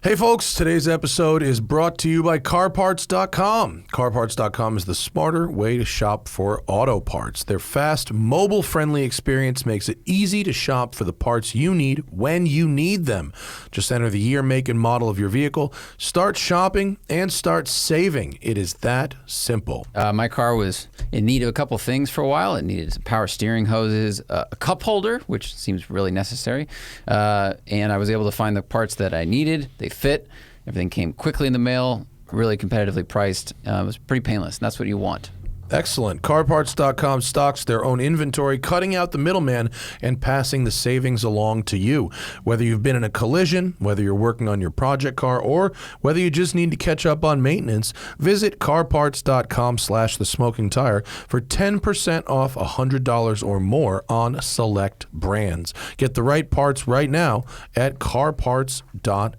Hey folks, today's episode is brought to you by CarParts.com. CarParts.com is the smarter way to shop for auto parts. Their fast, mobile-friendly experience makes it easy to shop for the parts you need when you need them. Just enter the year, make, and model of your vehicle, start shopping, and start saving. It is that simple. My car was in need of a couple things for a while. It needed some power steering hoses, a cup holder, which seems really necessary, and I was able to find the parts that I needed. They fit. Everything came quickly in the mail, really competitively priced. It was pretty painless, and that's what you want. Excellent. CarParts.com stocks their own inventory, cutting out the middleman and passing the savings along to you. Whether you've been in a collision, whether you're working on your project car, or whether you just need to catch up on maintenance, visit CarParts.com/thesmokingtire for 10% off $100 or more on select brands. Get the right parts right now at CarParts.com.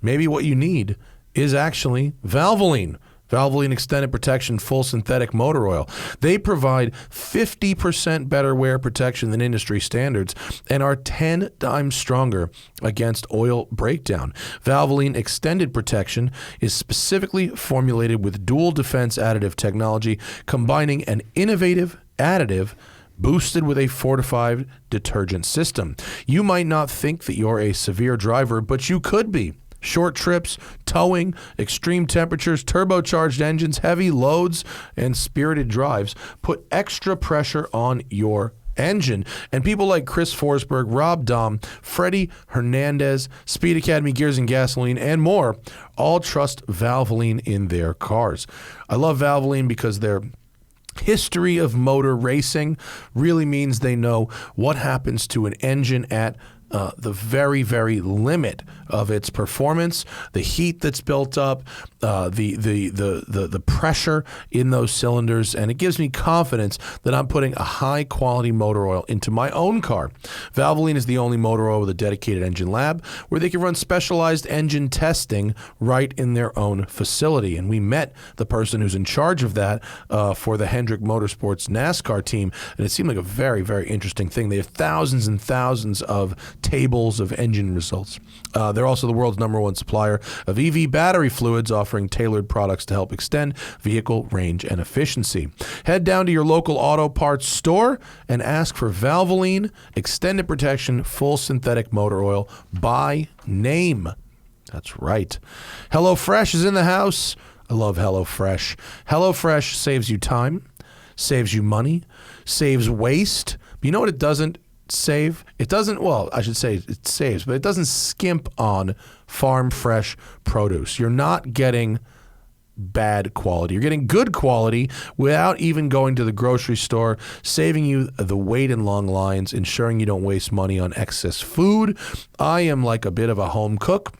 Maybe what you need is actually Valvoline. Valvoline Extended Protection Full Synthetic Motor Oil. They provide 50% better wear protection than industry standards and are 10 times stronger against oil breakdown. Valvoline Extended Protection is specifically formulated with dual defense additive technology, combining an innovative additive boosted with a fortified detergent system. You might not think that you're a severe driver, but you could be. Short trips, towing, extreme temperatures, turbocharged engines, heavy loads, and spirited drives put extra pressure on your engine. And people like Chris Forsberg, Rob Dahm, Freddie Hernandez, Speed Academy Gears and Gasoline, and more all trust Valvoline in their cars. I love Valvoline because their history of motor racing really means they know what happens to an engine at the very, very limit of its performance, the heat that's built up, the pressure in those cylinders, and it gives me confidence that I'm putting a high-quality motor oil into my own car. Valvoline is the only motor oil with a dedicated engine lab where they can run specialized engine testing right in their own facility. And we met the person who's in charge of that for the Hendrick Motorsports NASCAR team, and it seemed like a very, very interesting thing. They have thousands and thousands of tables of engine results. They're also the world's #1 supplier of EV battery fluids, offering tailored products to help extend vehicle range and efficiency. Head down to your local auto parts store and ask for Valvoline Extended Protection Full Synthetic Motor Oil by name. That's right. HelloFresh is in the house. I love HelloFresh. HelloFresh saves you time, saves you money, saves waste. But you know what it doesn't save? It doesn't, well, I should say it saves, but it doesn't skimp on farm fresh produce. You're not getting bad quality. You're getting good quality without even going to the grocery store, saving you the wait in long lines, ensuring you don't waste money on excess food. I am like a bit of a home cook.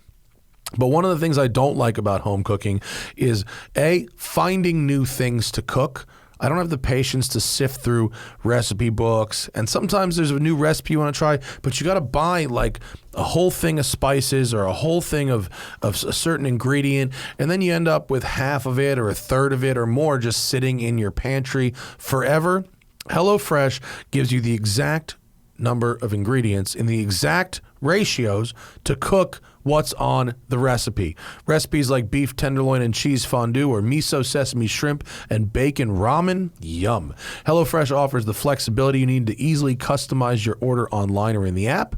But one of the things I don't like about home cooking is, A, finding new things to cook. I don't have the patience to sift through recipe books, and sometimes there's a new recipe you want to try, but you got to buy like a whole thing of spices or a whole thing of a certain ingredient, and then you end up with half of it or a third of it or more just sitting in your pantry forever. HelloFresh gives you the exact number of ingredients in the exact ratios to cook what's on the recipe. Recipes like beef tenderloin and cheese fondue or miso sesame shrimp and bacon ramen, yum. HelloFresh offers the flexibility you need to easily customize your order online or in the app,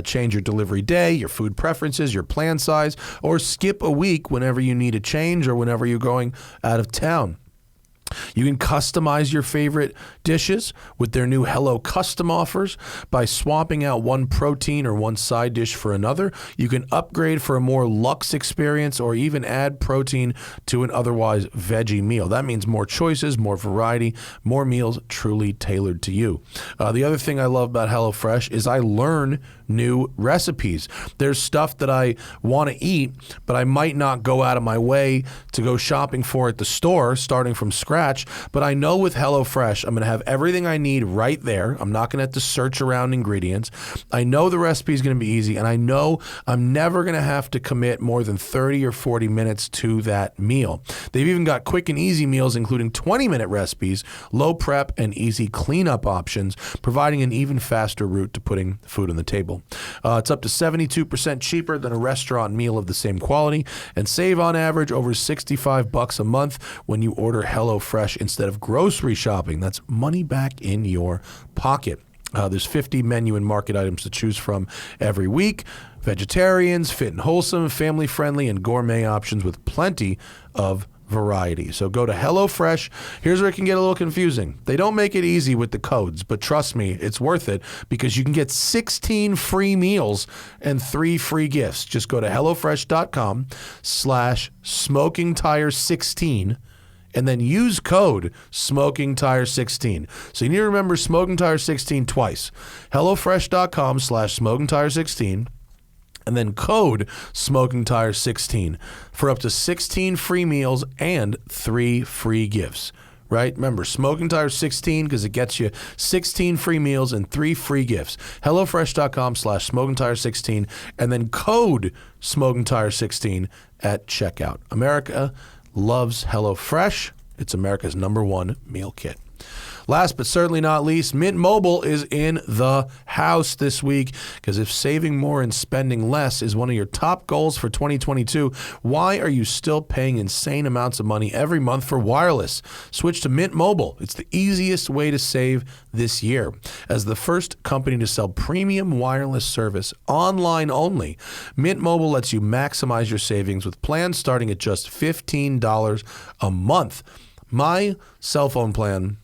change your delivery day, your food preferences, your plan size, or skip a week whenever you need a change or whenever you're going out of town. You can customize your favorite dishes with their new Hello Custom offers by swapping out one protein or one side dish for another. You can upgrade for a more luxe experience or even add protein to an otherwise veggie meal. That means more choices, more variety, more meals truly tailored to you. The other thing I love about HelloFresh is I learn new recipes. There's stuff that I want to eat, but I might not go out of my way to go shopping for at the store, starting from scratch. scratch, but I know with HelloFresh, I'm going to have everything I need right there. I'm not going to have to search around ingredients. I know the recipe is going to be easy, and I know I'm never going to have to commit more than 30 or 40 minutes to that meal. They've even got quick and easy meals, including 20-minute recipes, low prep, and easy cleanup options, providing an even faster route to putting food on the table. It's up to 72% cheaper than a restaurant meal of the same quality, and save on average over $65 a month when you order HelloFresh instead of grocery shopping. That's money back in your pocket. There's 50 menu and market items to choose from every week. Vegetarians, fit and wholesome, family-friendly, and gourmet options with plenty of variety. So go to HelloFresh. Here's where it can get a little confusing. They don't make it easy with the codes, but trust me, it's worth it because you can get 16 free meals and 3 free gifts. Just go to HelloFresh.com/SmokingTire16 and then use code SmokingTire16. So you need to remember SmokingTire16 twice. HelloFresh.com/SmokingTire16 and then code SmokingTire16 for up to 16 free meals and 3 free gifts. Right? Remember, SmokingTire16 because it gets you 16 free meals and 3 free gifts. HelloFresh.com/SmokingTire16 and then code SmokingTire16 at checkout. America loves HelloFresh. It's America's #1 meal kit. Last but certainly not least, Mint Mobile is in the house this week because if saving more and spending less is one of your top goals for 2022, why are you still paying insane amounts of money every month for wireless? Switch to Mint Mobile. It's the easiest way to save this year. As the first company to sell premium wireless service online only, Mint Mobile lets you maximize your savings with plans starting at just $15 a month. My cell phone plan,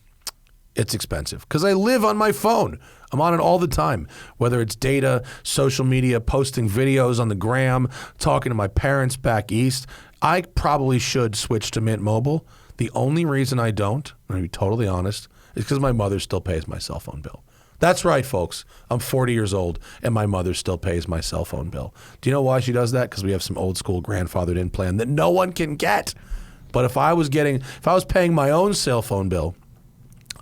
it's expensive because I live on my phone. I'm on it all the time, whether it's data, social media, posting videos on the gram, talking to my parents back east. I probably should switch to Mint Mobile. The only reason I don't, I'm going to be totally honest, is because my mother still pays my cell phone bill. That's right, folks. I'm 40 years old, and my mother still pays my cell phone bill. Do you know why she does that? Because we have some old school grandfathered-in plan that no one can get. But if I was paying my own cell phone bill,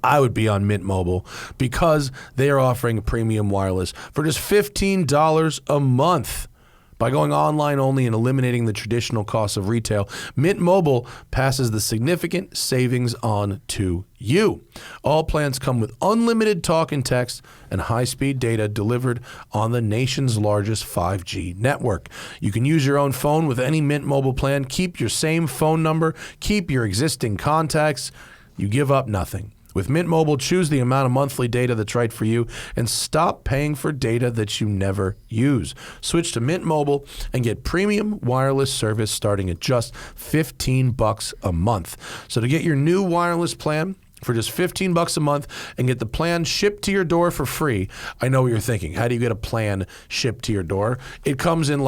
I would be on Mint Mobile because they are offering premium wireless for just $15 a month. By going online only and eliminating the traditional costs of retail, Mint Mobile passes the significant savings on to you. All plans come with unlimited talk and text and high-speed data delivered on the nation's largest 5G network. You can use your own phone with any Mint Mobile plan, keep your same phone number, keep your existing contacts. You give up nothing. With Mint Mobile, choose the amount of monthly data that's right for you and stop paying for data that you never use. Switch to Mint Mobile and get premium wireless service starting at just $15 a month. So to get your new wireless plan for just $15 a month and get the plan shipped to your door for free, I know what you're thinking. How do you get a plan shipped to your door? It comes in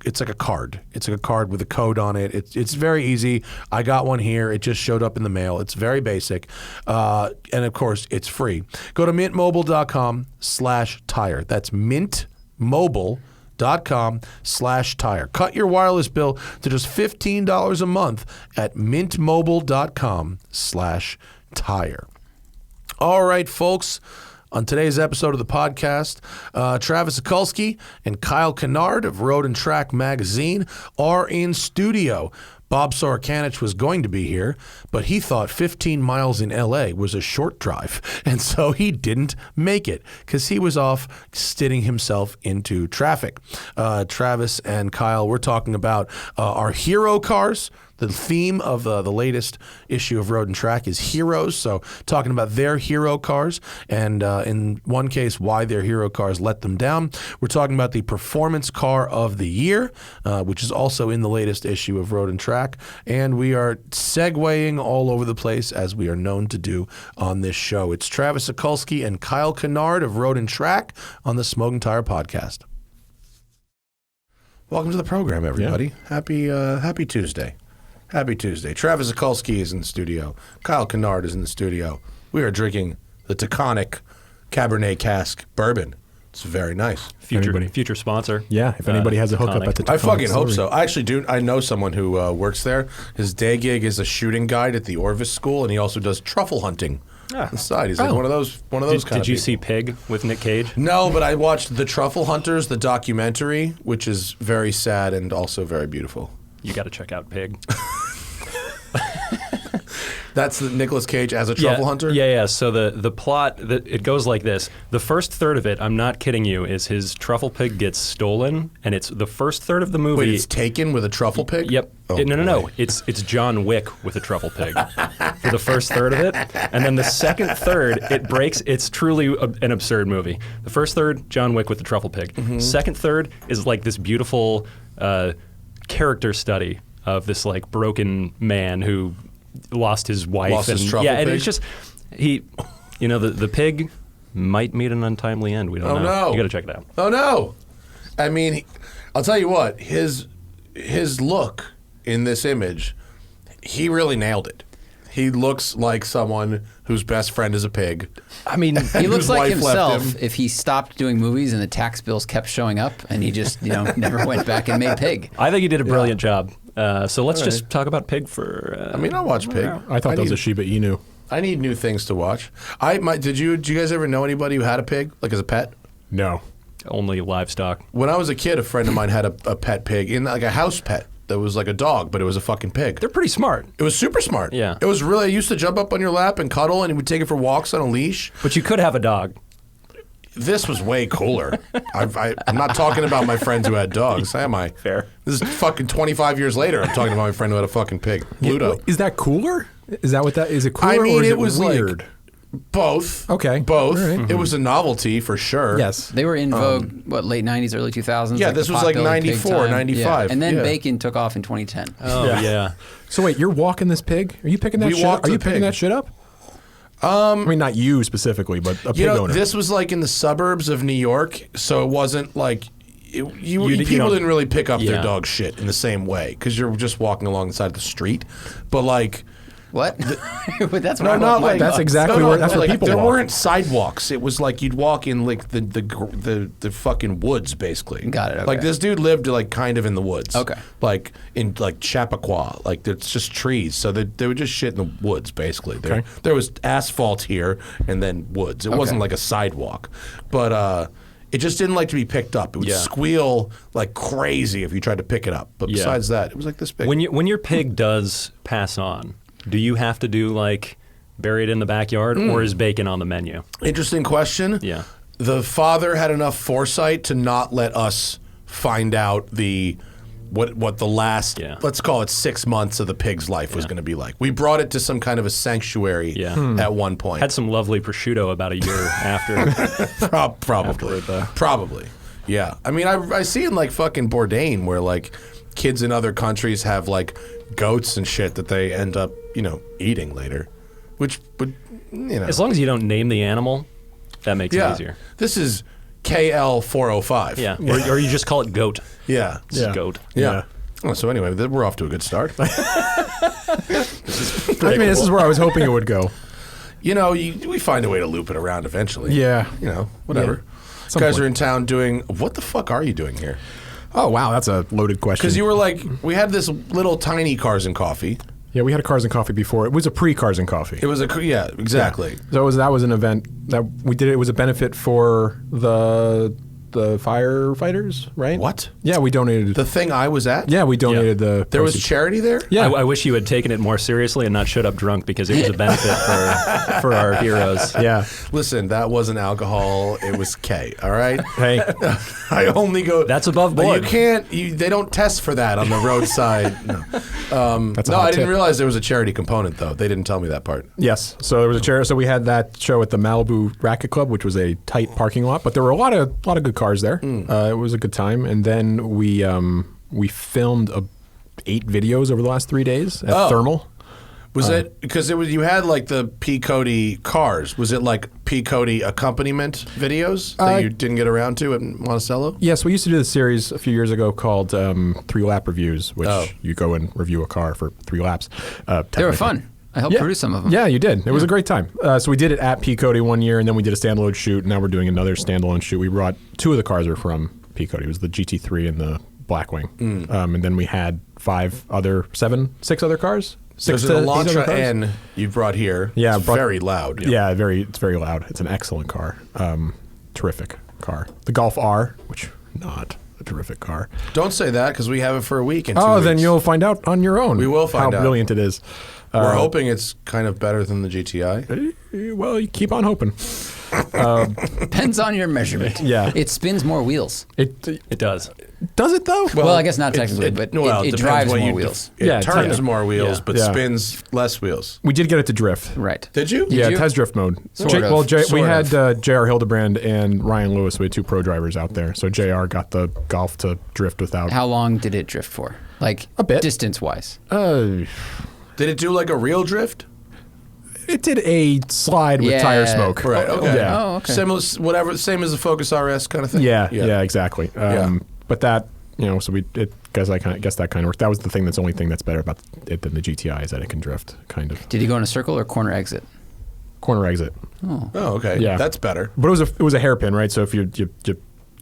it's like a card. It's like a card with a code on it. It's very easy. I got one here. It just showed up in the mail. It's very basic. And of course, it's free. Go to mintmobile.com/tire. That's mintmobile.com/tire. Cut your wireless bill to just $15 a month at mintmobile.com/tire. All right, folks. On today's episode of the podcast, Travis Okulski and Kyle Kinard of Road and Track magazine are in studio. Bob Sorokanich was going to be here, but he thought 15 miles in L.A. was a short drive, and so he didn't make it because he was off stitting himself into traffic. Travis and Kyle, we're talking about our hero cars. The theme of the latest issue of Road and Track is heroes, so talking about their hero cars, and in one case, why their hero cars let them down. We're talking about the performance car of the year, which is also in the latest issue of Road and Track, and we are segueing all over the place as we are known to do on this show. It's Travis Okulski and Kyle Kinard of Road and Track on the Smoking Tire Podcast. Welcome to the program, everybody. Yeah. Happy Tuesday. Happy Tuesday. Travis Okulski is in the studio. Kyle Kinard is in the studio. We are drinking the Taconic Cabernet Cask Bourbon. It's very nice. Future sponsor. Yeah, if anybody has a hookup at the I fucking hope distillery. so. I actually do. I know someone who works there. His day gig is a shooting guide at the Orvis School, and he also does truffle hunting on the side. He's like one of those kind of Did you people. see Pig with Nick Cage? No, but I watched The Truffle Hunters, the documentary, which is very sad and also very beautiful. You got to check out Pig. That's the Nicolas Cage as a truffle hunter? Yeah. So the plot, it goes like this. The first third of it, I'm not kidding you, is his truffle pig gets stolen, and it's the first third of the movie. Wait, it's taken with a truffle pig? Yep. Oh, No. boy. It's John Wick with a truffle pig for the first third of it, and then the second third it breaks. It's truly an absurd movie. The first third, John Wick with the truffle pig. Mm-hmm. Second third is like this beautiful character study of this like broken man who lost his wife. Lost his and truffle and pig? it's just the pig might meet an untimely end. We don't know. No. You got to check it out. Oh, no. I mean, I'll tell you what, his look in this image, he really nailed it. He looks like someone whose best friend is a pig. I mean, he looks Whose like wife left himself him. if he stopped doing movies and the tax bills kept showing up and he just, never went back and made Pig. I think he did a brilliant job. So let's just talk about Pig for. I mean, I'll watch Pig. I thought that was a Shiba Inu. I need new things to watch. Did you guys ever know anybody who had a pig, like as a pet? No. Only livestock. When I was a kid, a friend of mine had a pet pig, like a house pet that was like a dog, but it was a fucking pig. They're pretty smart. It was super smart. Yeah. It was really, I used to jump up on your lap and cuddle, and he would take it for walks on a leash. But you could have a dog. This was way cooler. I'm not talking about my friends who had dogs, am I? Fair. This is fucking 25 years later. I'm talking about my friend who had a fucking pig, Pluto. Is that cooler? Is that what that is? It cooler I mean, or is it was weird? like both. Okay. Both. All right. It was a novelty for sure. Yes. They were in vogue, late 90s, early 2000s? Yeah, like this the was like Potbelly Pig 94, time. 95, Yeah. And then yeah. Bacon took off in 2010. Oh, yeah. So wait, you're walking this pig? Are you picking that We shit up? walked Are you the picking pig. that shit up? I mean, not you specifically, but a pig owner. This was like in the suburbs of New York, so it wasn't like people didn't really pick up their Yeah. dog shit in the same way because you're just walking along the side of the street. But like, What? That's no, what not my like That's dogs. exactly where that's where like, people there walk. weren't sidewalks. It was like you'd walk in like the fucking woods, basically. Got it, okay. Like this dude lived like kind of in the woods. Okay. Like in like Chappaqua, like it's just trees. So they would just shit in the woods, basically. Okay. There was asphalt here and then woods. It wasn't like a sidewalk, but it just didn't like to be picked up. It would Yeah. squeal like crazy if you tried to pick it up. But Yeah. besides that, it was like this big. When your pig does pass on, do you have to do like bury it in the backyard, or is bacon on the menu? Interesting question. Yeah. The father had enough foresight to not let us find out what the last, Yeah. let's call it 6 months of the pig's life was going to be like. We brought it to some kind of a sanctuary Yeah. at one point. Had some lovely prosciutto about a year after. Probably. Yeah. I mean, I see in like fucking Bourdain where like kids in other countries have like goats and shit that they end up, eating later, which would, As long as you don't name the animal, that makes it easier. This is KL405. Yeah. Or you just call it goat. Yeah. This is goat. Yeah. Oh, so anyway, we're off to a good start. I mean, this is where I was hoping it would go. We find a way to loop it around eventually. Yeah. Whatever. Some Guys point. are in town doing, what the fuck are you doing here? Oh wow, that's a loaded question. Because you were like, we had this little tiny Cars and Coffee. Yeah, we had a Cars and Coffee before. It was a pre-Cars and Coffee. It was exactly. So that was an event that we did. It was a benefit for the firefighters, right? What? Yeah, we donated. The thing I was at? Yeah, we donated the. There was proceeds. charity there? Yeah. I wish you had taken it more seriously and not showed up drunk, because it was a benefit for our heroes. Yeah. Listen, that wasn't alcohol. It was K, all right? Hey. I only go. That's above But board. you can't. They don't test for that on the roadside. No, That's a no hot I didn't tip. realize there was a charity component, though. They didn't tell me that part. Yes. So there was a chair. So we had that show at the Malibu Racket Club, which was a tight parking lot, but there were a lot of good cars there. It was a good time, and then we filmed 8 videos over the last 3 days at Thermal. Was it because you had like the P. Cody cars? Was it like P. Cody accompaniment videos that you didn't get around to at Monticello? Yes, we used to do this series a few years ago called 3 Lap Reviews, which Oh. you go and review a car for 3 laps. They were fun. I helped produce some of them. Yeah, you did. It was a great time. So we did it at Peabody one year, and then we did a standalone shoot. Now we're doing another standalone shoot. We brought 2 of the cars are from Peabody. It was the GT3 and the Blackwing. And then we had 6 other cars. There's an Elantra N you brought here. Yeah, it's very loud. Yeah, it's very loud. It's an excellent car. Terrific car. The Golf R, which not a terrific car. Don't say that because we have it for a week. Then you'll find out on your own. We will find out how brilliant it is. We're hoping it's kind of better than the GTI. Well, you keep on hoping. Depends on your measurement. Yeah. It spins more wheels. It does. Does it though? Well, I guess not technically, but it depends drives what more you wheels. It turns more wheels, but Yeah. spins less wheels. We did get it to drift. Right. Did you? Yeah, you? test drift mode. Sort of. We Sort had of. J.R. Hildebrand and Ryan Lewis. We had 2 pro drivers out there. So J.R. got the Golf to drift without. How long did it drift for? Like A bit. distance-wise? Did it do like a real drift? It did a slide with Yeah. tire smoke. Right. Okay. Yeah. Oh, okay. Similar, whatever. Same as the Focus RS kind of thing. Yeah, exactly. Yeah. But that, so guess that kind of worked. That was the only thing that's better about it than the GTI is that it can drift, kind of. Did he go in a circle or corner exit? Corner exit. Oh, okay. Yeah. That's better. But it was a hairpin, right? So if you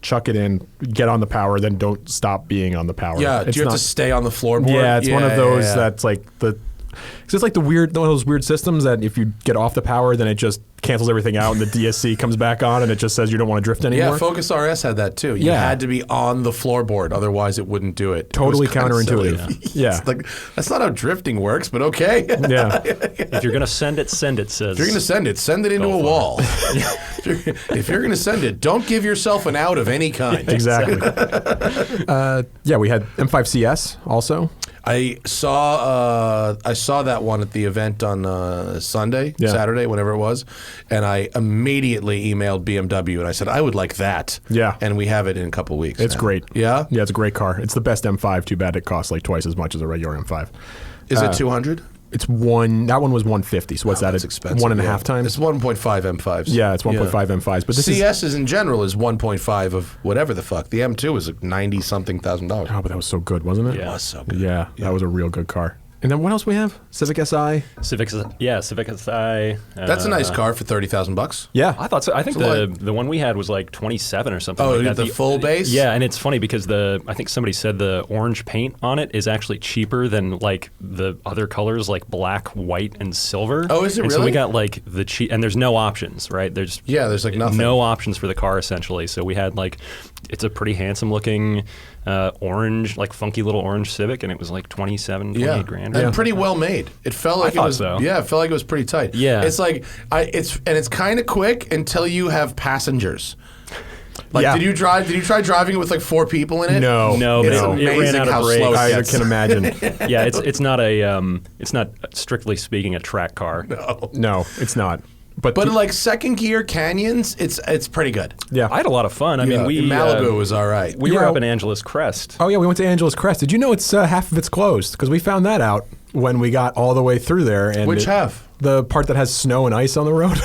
chuck it in, get on the power, then don't stop being on the power. Yeah. Do you have to stay on the floorboard? Yeah, it's one of those yeah. that's like because it's like one of those weird systems that if you get off the power, then it just cancels everything out and the DSC comes back on and it just says you don't want to drift anymore. Yeah, Focus RS had that too. You had to be on the floorboard, otherwise it wouldn't do it. Totally It was kinda counterintuitive. silly. Yeah. It's like, that's not how drifting works, but okay. Yeah. If you're gonna send it, says. If you're going to send it into Go a for wall. If you're going to send it, don't give yourself an out of any kind. Exactly. Yeah, we had M5CS also. I saw that one at the event on Saturday, whenever it was, and I immediately emailed BMW and I said I would like that. Yeah. And we have it in a couple weeks. It's now. great. Yeah. Yeah, it's a great car. It's the best M5. Too bad it costs like twice as much as a regular M5. Is it 200? It's that one was 150. So what's that? That's It's expensive. 1.5 times. It's 1.5 M5s. Yeah, it's 1.5 M5s. But this is CS's in general is 1.5 of whatever the fuck. The M2 is like $90-something thousand. oh, but that was so good, wasn't it? It was so good. Yeah, that was a real good car. And then what else we have? Civic Si. Civic Si. That's a nice car for $30,000. Yeah. I thought so. I think It's the one we had was like 27 or something. Oh, like that. the full base? Yeah, and it's funny because I think somebody said the orange paint on it is actually cheaper than like the other colors like black, white, and silver. Oh, is it and So really? we got like the cheap, and there's no options, right? There's like nothing. no options for the car essentially. So we had like, it's a pretty handsome looking orange, like funky little orange Civic, and it was like 28 grand. And pretty well made. It felt like I it was. thought so. Yeah, it felt like it was pretty tight. Yeah. It's like it's kind of quick until you have passengers. Like, Yeah. did you try driving it with like 4 people in it? No, It's but amazing it ran out how of brakes. slow it I gets. can imagine. Yeah, it's not it's not strictly speaking a track car. No, it's not. But But in like second gear canyons, it's pretty good. yeah. I had a lot of fun. I mean, we Malibu was all right. we were Yeah. up in Angeles Crest. Oh yeah, we went to Angeles Crest. Did you know it's half of it's closed? Because we found that out when we got all the way through there. And Which half? The part that has snow and ice on the road.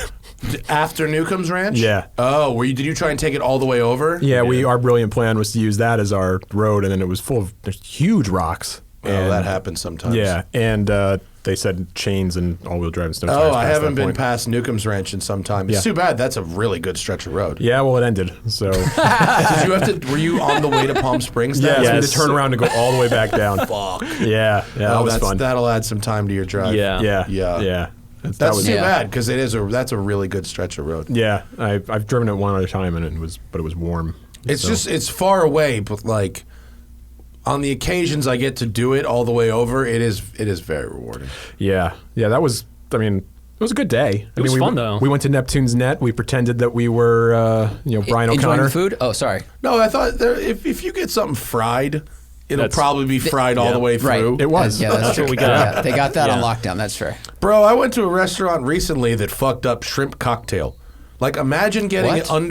After Newcomb's Ranch? Yeah. Oh, did you try and take it all the way over? Yeah, our brilliant plan was to use that as our road, and then it was full of there's huge rocks. Oh, And- that happens sometimes. Yeah, and they said chains and all-wheel drive and snow tires. Oh, I past haven't that been point. past Newcomb's Ranch in some time. It's Yeah. too bad. That's a really good stretch of road. Yeah, well, it ended. So Did you have to? Were you on the way to Palm Springs? yeah, then? so we had Yes. to turn around and go all the way back down. Fuck. Yeah, that was fun. That'll add some time to your drive. Yeah. Yeah. That That's was too Yeah. bad because that's a really good stretch of road. Yeah, I've driven it one other time and it was warm. It's So- just it's far away, but like on the occasions I get to do it all the way over, it is very rewarding. Yeah, that was. I mean, it was a good day. It was we, fun, though. We went to Neptune's Net. We pretended that we were, Brian Enjoying O'Connor. the food? Oh, sorry. No, I thought if you get something fried, it'll That's- probably be fried all the way Right. through. It was. Yeah, that's what true. we got. Yeah, they got that on Yeah. lockdown. That's fair. Bro, I went to a restaurant recently that fucked up shrimp cocktail. Like, imagine getting What? an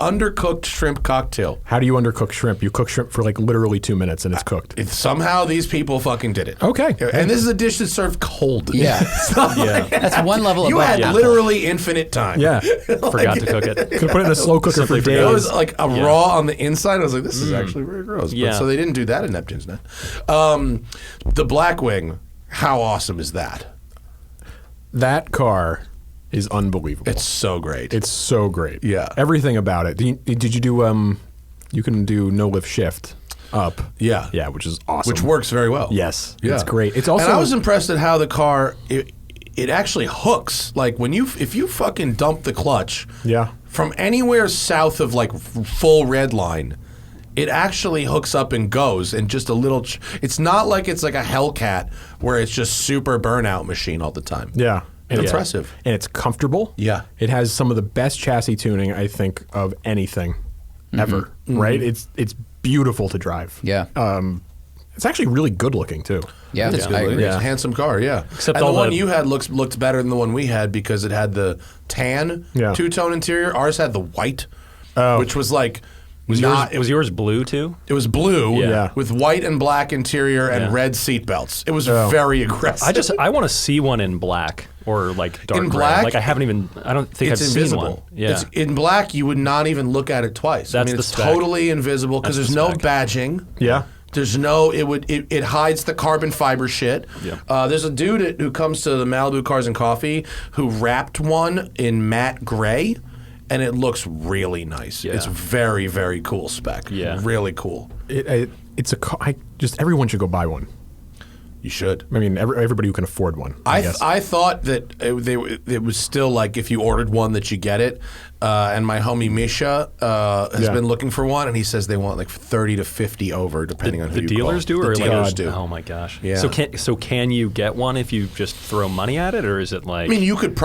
undercooked shrimp cocktail. How do you undercook shrimp? You cook shrimp for like literally 2 minutes and it's cooked. Somehow these people fucking did it. Okay. And this is a dish that's served cold. Yeah. It's not like- That's one level you above. had apple. literally infinite time. Yeah. Forgot to cook it. Could have put it in a slow cooker for Simply It days. was like a raw on the inside. I was like, this is actually very gross. But, Yeah. so they didn't do that in Neptune's Net. The Blackwing, how awesome is that? That car is unbelievable. It's so great. It's so great. Yeah. Everything about it. Did you do, you can do no lift shift up. Yeah. Yeah, which is awesome. Which works very well. Yes. Yeah. It's great. It's also. And I was impressed at how the car, it actually hooks. Like if you fucking dump the clutch Yeah. from anywhere south of like full red line, it actually hooks up and goes, and just a little. It's not like it's like a Hellcat where it's just super burnout machine all the time. Yeah. And It's impressive. And it's comfortable. Yeah. It has some of the best chassis tuning, I think, of anything ever. Right? It's beautiful to drive. Yeah. It's actually really good looking too. Yeah, It's good. I agree. It's a handsome car, yeah. Except and the all one the- you had looked better than the one we had because it had the tan two-tone interior. Ours had the white, which was like Was yours blue too? It was blue Yeah. with white and black interior and red seat belts. It was very aggressive. I want to see one in black or like dark In gray. black? Like I don't think it's I've invisible. seen one. Yeah. It's in black. You would not even look at it twice. That's I mean, the it's spec. totally invisible because That's there's the no spec. badging. Yeah. There's no. It hides the carbon fiber shit. Yeah. There's a dude who comes to the Malibu Cars and Coffee who wrapped one in matte gray, and it looks really nice. Yeah. It's very, very cool spec. Yeah. Really cool. It's a car. Everyone should go buy one. You should. I mean, everybody who can afford one. I guess. I thought that it was still like if you ordered one that you get it. And my homie Misha has been looking for one, and he says they want like 30 to 50 over, depending on who The you dealers call. do, or the like dealers do. Oh my gosh! Yeah. So can you get one if you just throw money at it, or is it like? I mean, you could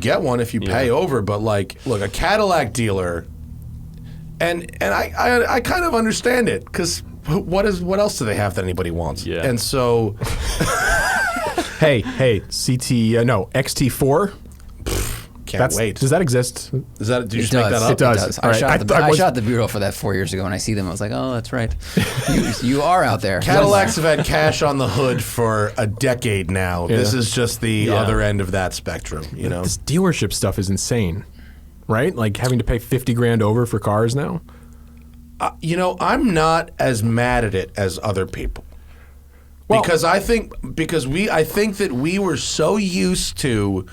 get one if you pay over, but like, look, a Cadillac dealer, and I kind of understand it because what else do they have that anybody wants? Yeah. And so, hey, XT4. can't wait. Does that exist? Is that? Did you It just make does. that up? It does. All I right. shot I I was- shot the bureau for that 4 years ago, and I see them. I was like, oh, that's right. You are out there. Cadillacs have had cash on the hood for a decade now. Yeah. This is just the other end of that spectrum, you know? This dealership stuff is insane, right? Like having to pay $50,000 over for cars now. You know, I'm not as mad at it as other people. Because I think that we were so used to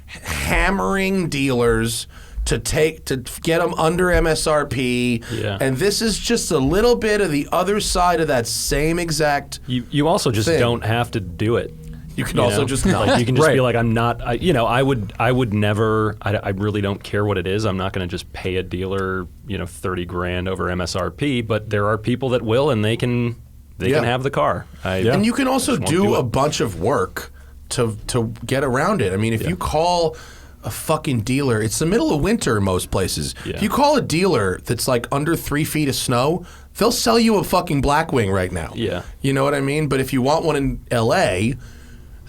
hammering dealers to get them under MSRP, and this is just a little bit of the other side of that same exact. You also just thing. don't have to do it. You can also just not. Like, you can just Right. be like, I'm not. I would never. I really don't care what it is. I'm not going to just pay a dealer, $30,000 over MSRP. But there are people that will, and they can have the car. And you can also won't do do a it. bunch of work to get around it. I mean, if you call a fucking dealer, it's the middle of winter in most places. Yeah. If you call a dealer that's like under 3 feet of snow, they'll sell you a fucking Blackwing right now. Yeah. You know what I mean? But if you want one in LA,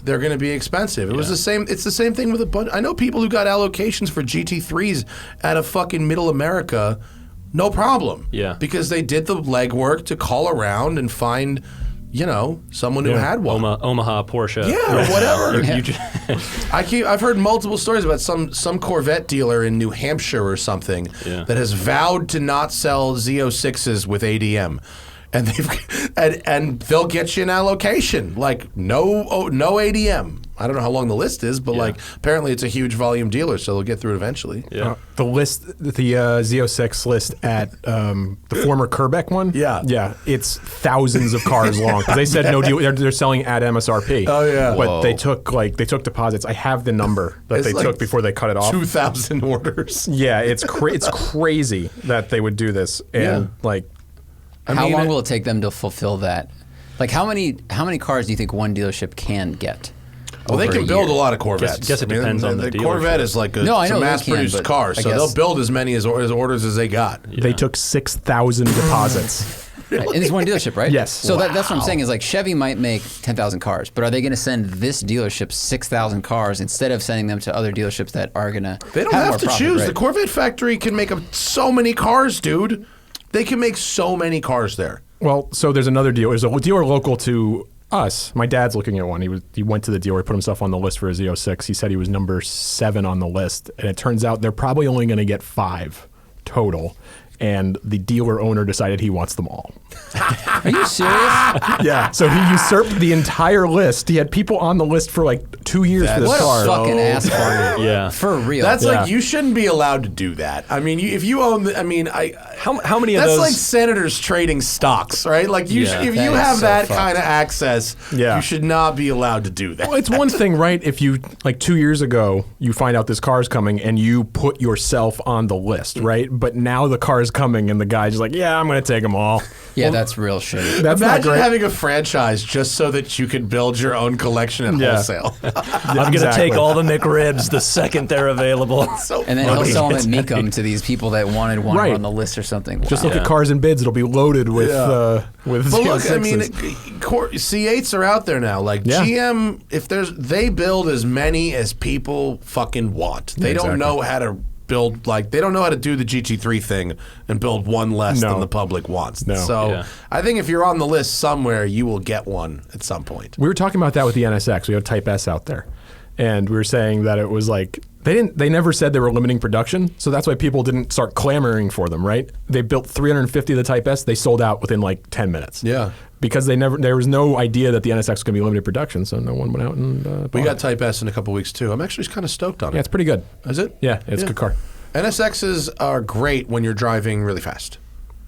they're going to be expensive. It was the same. It's the same thing with a bunch. I know people who got allocations for GT3s out of fucking Middle America, no problem. Yeah. Because they did the legwork to call around and find, someone who had one. Omaha Porsche. Yeah, or whatever. You just- I've heard multiple stories about some Corvette dealer in New Hampshire or something that has vowed to not sell Z06s with ADM. And they'll get you an allocation, like no ADM. I don't know how long the list is, but like apparently it's a huge volume dealer, so they'll get through it eventually. Yeah. The Z06 list at the former Kerbeck one. Yeah, it's thousands of cars long because they said no deal. They're selling at MSRP. Oh, yeah. but they took deposits. I have the number that It's they like took before they cut it off. 2,000 orders. Yeah, it's crazy that they would do this, and How long will it take them to fulfill that? Like, how many cars do you think one deorship can get? Well, they over can a build year? a lot of Corvettes. Guess it depends on the Corvette dealership. is like No, I it's know a they mass-produced can, car, but so I they'll guess- build as many as orders as they got. they took 6,000 deposits. And it's one dealership, right? Yes. So that's what I'm saying is like Chevy might make 10,000 cars, but are they going to send this dealership 6,000 cars instead of sending them to other dealerships that are going to They don't have to choose. The Corvette factory can make so many cars, dude. They can make so many cars there. Well, so there's another dealer. There's a dealer local to us. My dad's looking at one. He went to the dealer, put himself on the list for a Z06. He said he was number 7 on the list, and it turns out they're probably only going to get 5 total. and the dealer owner decided he wants them all. Are you serious? Yeah. So he usurped the entire list. He had people on the list for like 2 years for this What car. a fucking asshole. Yeah. For real. That's Yeah. like, you shouldn't be allowed to do that. I mean, if you own the, I mean, How many of that's those? like senators trading stocks, right? Like, you Yeah. if That you is have so that fucked. kind of access, Yeah. you should not be allowed to do that. Well, it's one thing, right? If you, like 2 years ago, you find out this car's coming and you put yourself on the list, right? But now the car's coming and the guy's just like, yeah, I'm going to take them all. Yeah, that's real shit. That's not Imagine great. having a franchise just so that you could build your own collection at Yeah. wholesale. I'm going to Exactly. take all the McRibs the second they're available. So And then he'll funny. sell them at Mecum to these people that wanted one Right. on the list or something. Just Wow. look at cars and bids. It'll be loaded with But look, I mean, Z06s. C8s are out there now. Like Yeah. GM, they build as many as people fucking want. They don't exactly. know how to build, like, they don't know how to do the GT3 thing and build one less No. than the public wants. No. So Yeah. I think if you're on the list somewhere, you will get one at some point. We were talking about that with the NSX. We have Type S out there, and we were saying that it was like they never said they were limiting production, so that's why people didn't start clamoring for them. Right? They built 350 of the Type S. They sold out within like 10 minutes. Yeah. Because there was no idea that the NSX was going to be limited production, so no one went out and We bought got it. Type S in a couple weeks too. I'm actually kind of stoked on Yeah, it. it's pretty good. Is it? Yeah, it's a good car. NSXs are great when you're driving really fast.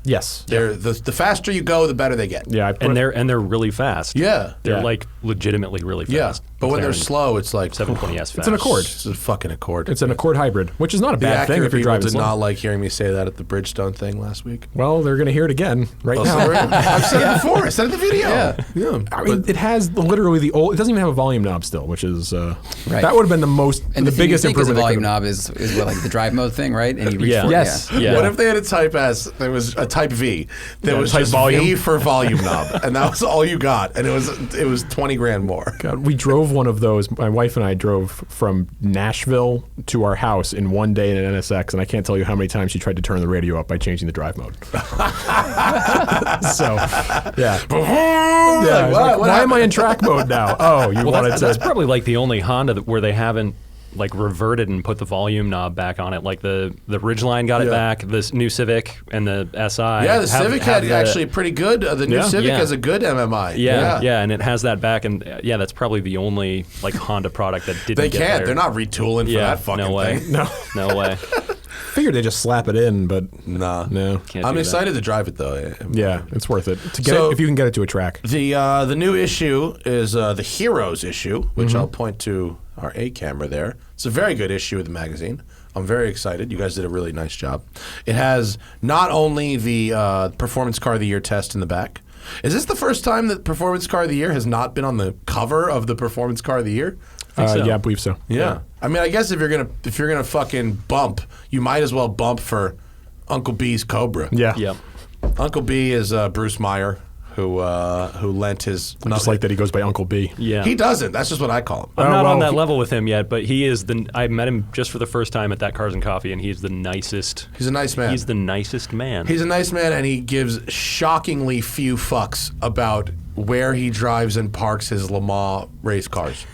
Yes. They're the faster you go, the better they get. Yeah, and they're really fast. Yeah. They're Yeah. like legitimately really Yeah. fast. But when they're McLaren slow, it's like 720S fast. It's an Accord. It's a fucking Accord. It's an Accord hybrid, which is not a The bad thing accurate if you're people driving did slow. not like hearing me say that at the Bridgestone thing last week. Well, they're going to hear it again right now. Sorry. I've said it before. I said it in the video. Yeah. I mean, it has literally the old. It doesn't even have a volume knob still, which is Right. that would have been the most And the thing biggest you think is a improvement. they volume could've- knob is what, like the drive mode thing, right? And you reach Yeah. for it. Yes. Yeah. Yeah. What if they had a Type S? There was a Type V. There was Type just volume. V for volume knob, and that was all you got. And it was 20 grand more. God, we drove one of those. My wife and I drove from Nashville to our house in one day in an NSX, and I can't tell you how many times she tried to turn the radio up by changing the drive mode. So, yeah. Yeah, why am I in track mode now? Oh, you wanted That's to. probably like the only Honda where they haven't like reverted and put the volume knob back on it. Like the Ridgeline got it Yeah. back. This new Civic and the SI. Yeah, the Civic had the- actually pretty good. The new Yeah. Civic Yeah. has a good MMI. Yeah, and it has that back, and yeah, that's probably the only like Honda product that didn't. They get can't. there. They're not retooling for Yeah, that fucking no way. thing. No, No way. figured they just slap it in, but Nah. no. Can't I'm do excited to drive it though. Yeah, it's worth it to get So- it, if you can get it to a track. The new issue is the Heroes issue, which Mm-hmm. I'll point to our A camera there. It's a very good issue of the magazine. I'm very excited. You guys did a really nice job. It has not only the Performance Car of the Year test in the back. Is this the first time that Performance Car of the Year has not been on the cover of the Performance Car of the Year? so. Yeah, I believe so. Yeah. I mean, I guess if you're gonna fucking bump, you might as well bump for Uncle B's Cobra. Yeah. Yep. Uncle B is Bruce Meyer, who lent his. Just like that, he goes by Uncle B. Yeah. He doesn't. That's just what I call him. I'm not well, on that he- level with him yet, but he is I met him just for the first time at that Cars and Coffee, and he's the nicest. He's a nice man. He's the nicest man. He's a nice man, and he gives shockingly few fucks about where he drives and parks his Le Mans race cars.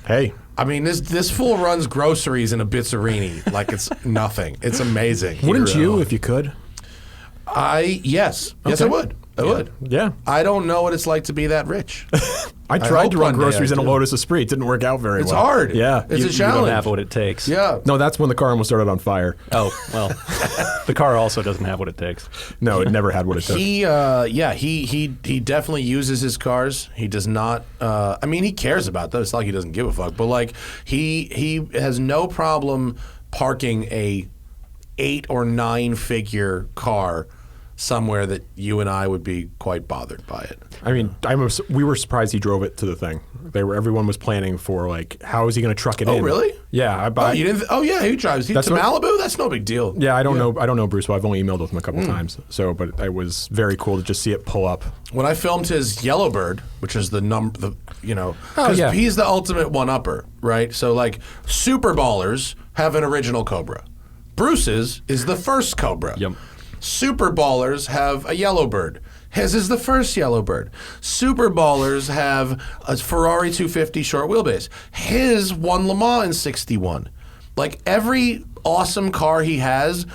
Hey, I mean, this fool runs groceries in a Bizzarini like it's nothing. It's amazing. wouldn't you if you could? Yes, I would. I would. Yeah. I don't know what it's like to be that rich. I hope tried to run one day groceries I in a do. Lotus Esprit. It didn't work out very It's well. hard. Yeah. It's a You don't challenge. have what it takes. Yeah. No, that's when the car almost started on fire. Oh well, the car also doesn't have what it takes. No, it never had what it took. He definitely uses his cars. He does not. I mean, he cares about those. It's not like he doesn't give a fuck. But like, he has no problem parking a 8 or 9 figure car somewhere that you and I would be quite bothered by it. I mean, we were surprised he drove it to the thing. Everyone was planning for like, how is he going to truck it in? Oh, really? Yeah, Oh, you didn't? Yeah, he drives. To That's what- Malibu. That's no big deal. Yeah, I don't know Bruce. Well, I've only emailed with him a couple times. So, but it was very cool to just see it pull up. When I filmed his Yellowbird, which is because yeah. he's the ultimate one-upper, right? So like, Super Ballers have an original Cobra. Bruce's is the first Cobra. Yep. Super Ballers have a Yellowbird. His is the first Yellowbird. Super Ballers have a Ferrari 250 short wheelbase. His won Le Mans in '61. Like, every awesome car he has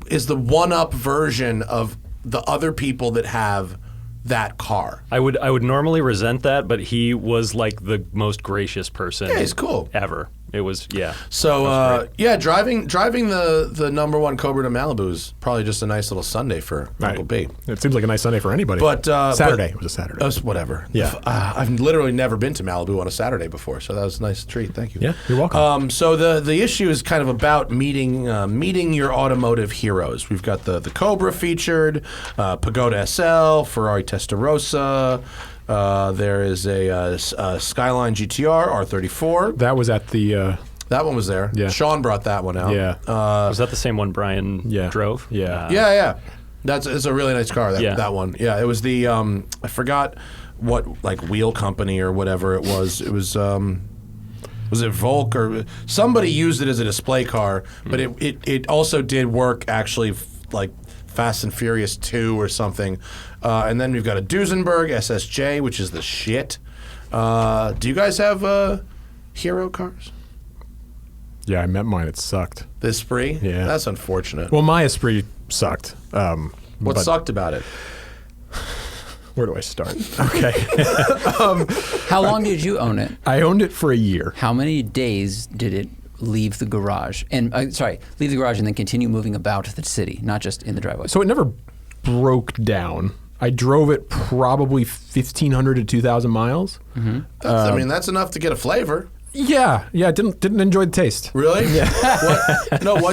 the one-up version of the other people that have that car. I would normally resent that, but he was like the most gracious person. Yeah, he's cool. Ever. It was, yeah. So, driving the number one Cobra to Malibu is probably just a nice little Sunday for Uncle B. It seems like a nice Sunday for anybody. But Saturday. It was a Saturday. Whatever. Yeah. I've literally never been to Malibu on a Saturday before, so that was a nice treat. Thank you. Yeah, you're welcome. So the issue is kind of about meeting your automotive heroes. We've got the Cobra featured, Pagoda SL, Ferrari Testarossa. There is a Skyline GTR R34. That was at the... That one was there. Yeah. Sean brought that one out. Yeah. Was that the same one Brian drove? Yeah. Yeah. It's a really nice car, that one. Yeah, it was the, I forgot what, like, wheel company or whatever it was. It was it Volk or somebody used it as a display car, but it also did work actually like Fast and Furious 2 or something. And then we've got a Duesenberg SSJ, which is the shit. Do you guys have hero cars? Yeah, I met mine. It sucked. The Esprit? Yeah. That's unfortunate. Well, my Esprit sucked. What sucked about it? Where do I start? Okay. How long did you own it? I owned it for a year. How many days did it leave the garage? And leave the garage and then continue moving about the city, not just in the driveway. So it never broke down. I drove it probably 1,500 to 2,000 miles. Mm-hmm. That's enough to get a flavor. Yeah. Didn't enjoy the taste. Really? Yeah.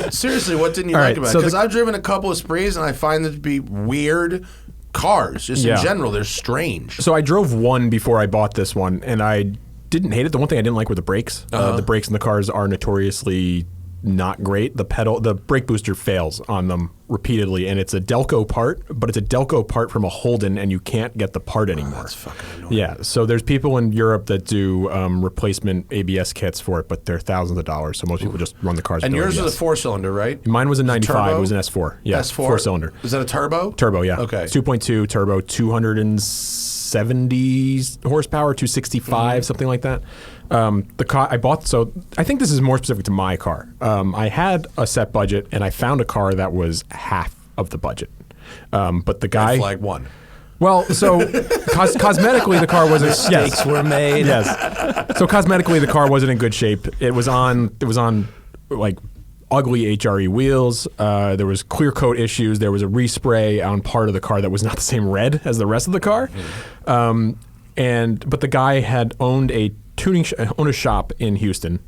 Seriously, what didn't you like about it? Because I've driven a couple of Esprits and I find them to be weird cars. Just in general, they're strange. So I drove one before I bought this one, and I didn't hate it. The one thing I didn't like were the brakes. The brakes in the cars are notoriously not great. The brake booster fails on them repeatedly, and it's a Delco part, but it's a Delco part from a Holden, and you can't get the part anymore. That's fucking annoying. Yeah, so there's people in Europe that do replacement ABS kits for it, but they're thousands of dollars, so most people just run the cars with And yours ABS. was a 4-cylinder, right? Mine was a 95. Turbo? It was an S4. Yeah, S4? 4-cylinder. Is that a turbo? Turbo, yeah. Okay. 2.2 turbo, 270 horsepower, 265, something like that. The car I bought, so I think this is more specific to my car. I had a set budget, and I found a car that was half of the budget. But the guy... Red flag 1. Well, so cosmetically, the car wasn't... Mistakes were made. Yes. So cosmetically, the car wasn't in good shape. It was on like ugly HRE wheels. There was clear coat issues. There was a respray on part of the car that was not the same red as the rest of the car. But the guy had owned a owned a shop in Houston,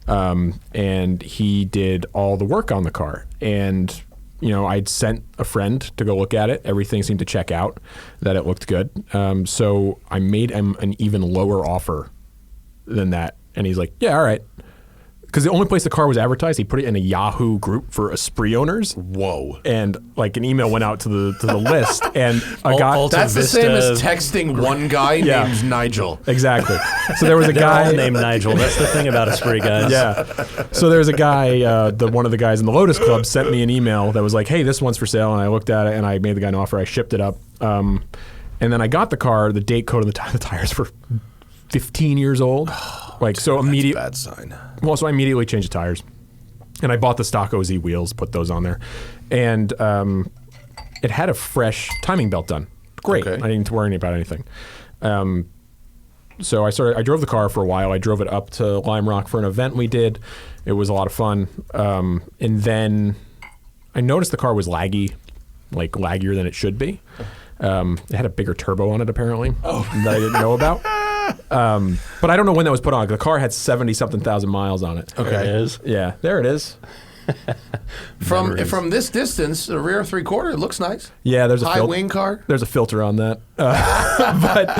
and he did all the work on the car. And I'd sent a friend to go look at it. Everything seemed to check out, that it looked good. So I made him an even lower offer than that. And he's like, yeah, all right. Because the only place the car was advertised, he put it in a Yahoo group for Esprit owners. Whoa. And like an email went out to the list. And a guy... That's the same as texting one guy named Nigel. Exactly. So there was a guy... all named Nigel. That's the thing about Esprit, guys. Yeah. So there was a guy, one of the guys in the Lotus Club sent me an email that was like, hey, this one's for sale. And I looked at it and I made the guy an offer. I shipped it up. And then I got the car, the date code of the tires were 15 years old. So immediately... That's a bad sign. Well, so I immediately changed the tires. And I bought the stock OZ wheels, put those on there. And it had a fresh timing belt done. Great. Okay. I didn't need to worry about anything. So I drove the car for a while. I drove it up to Lime Rock for an event we did. It was a lot of fun. And then I noticed the car was laggy, like laggier than it should be. It had a bigger turbo on it, apparently, that I didn't know about. But I don't know when that was put on. The car had 70-something thousand miles on it. Okay. There it is. Yeah, there it is. From this distance, the rear 3/4, it looks nice. Yeah, there's a high wing car. There's a filter on that. But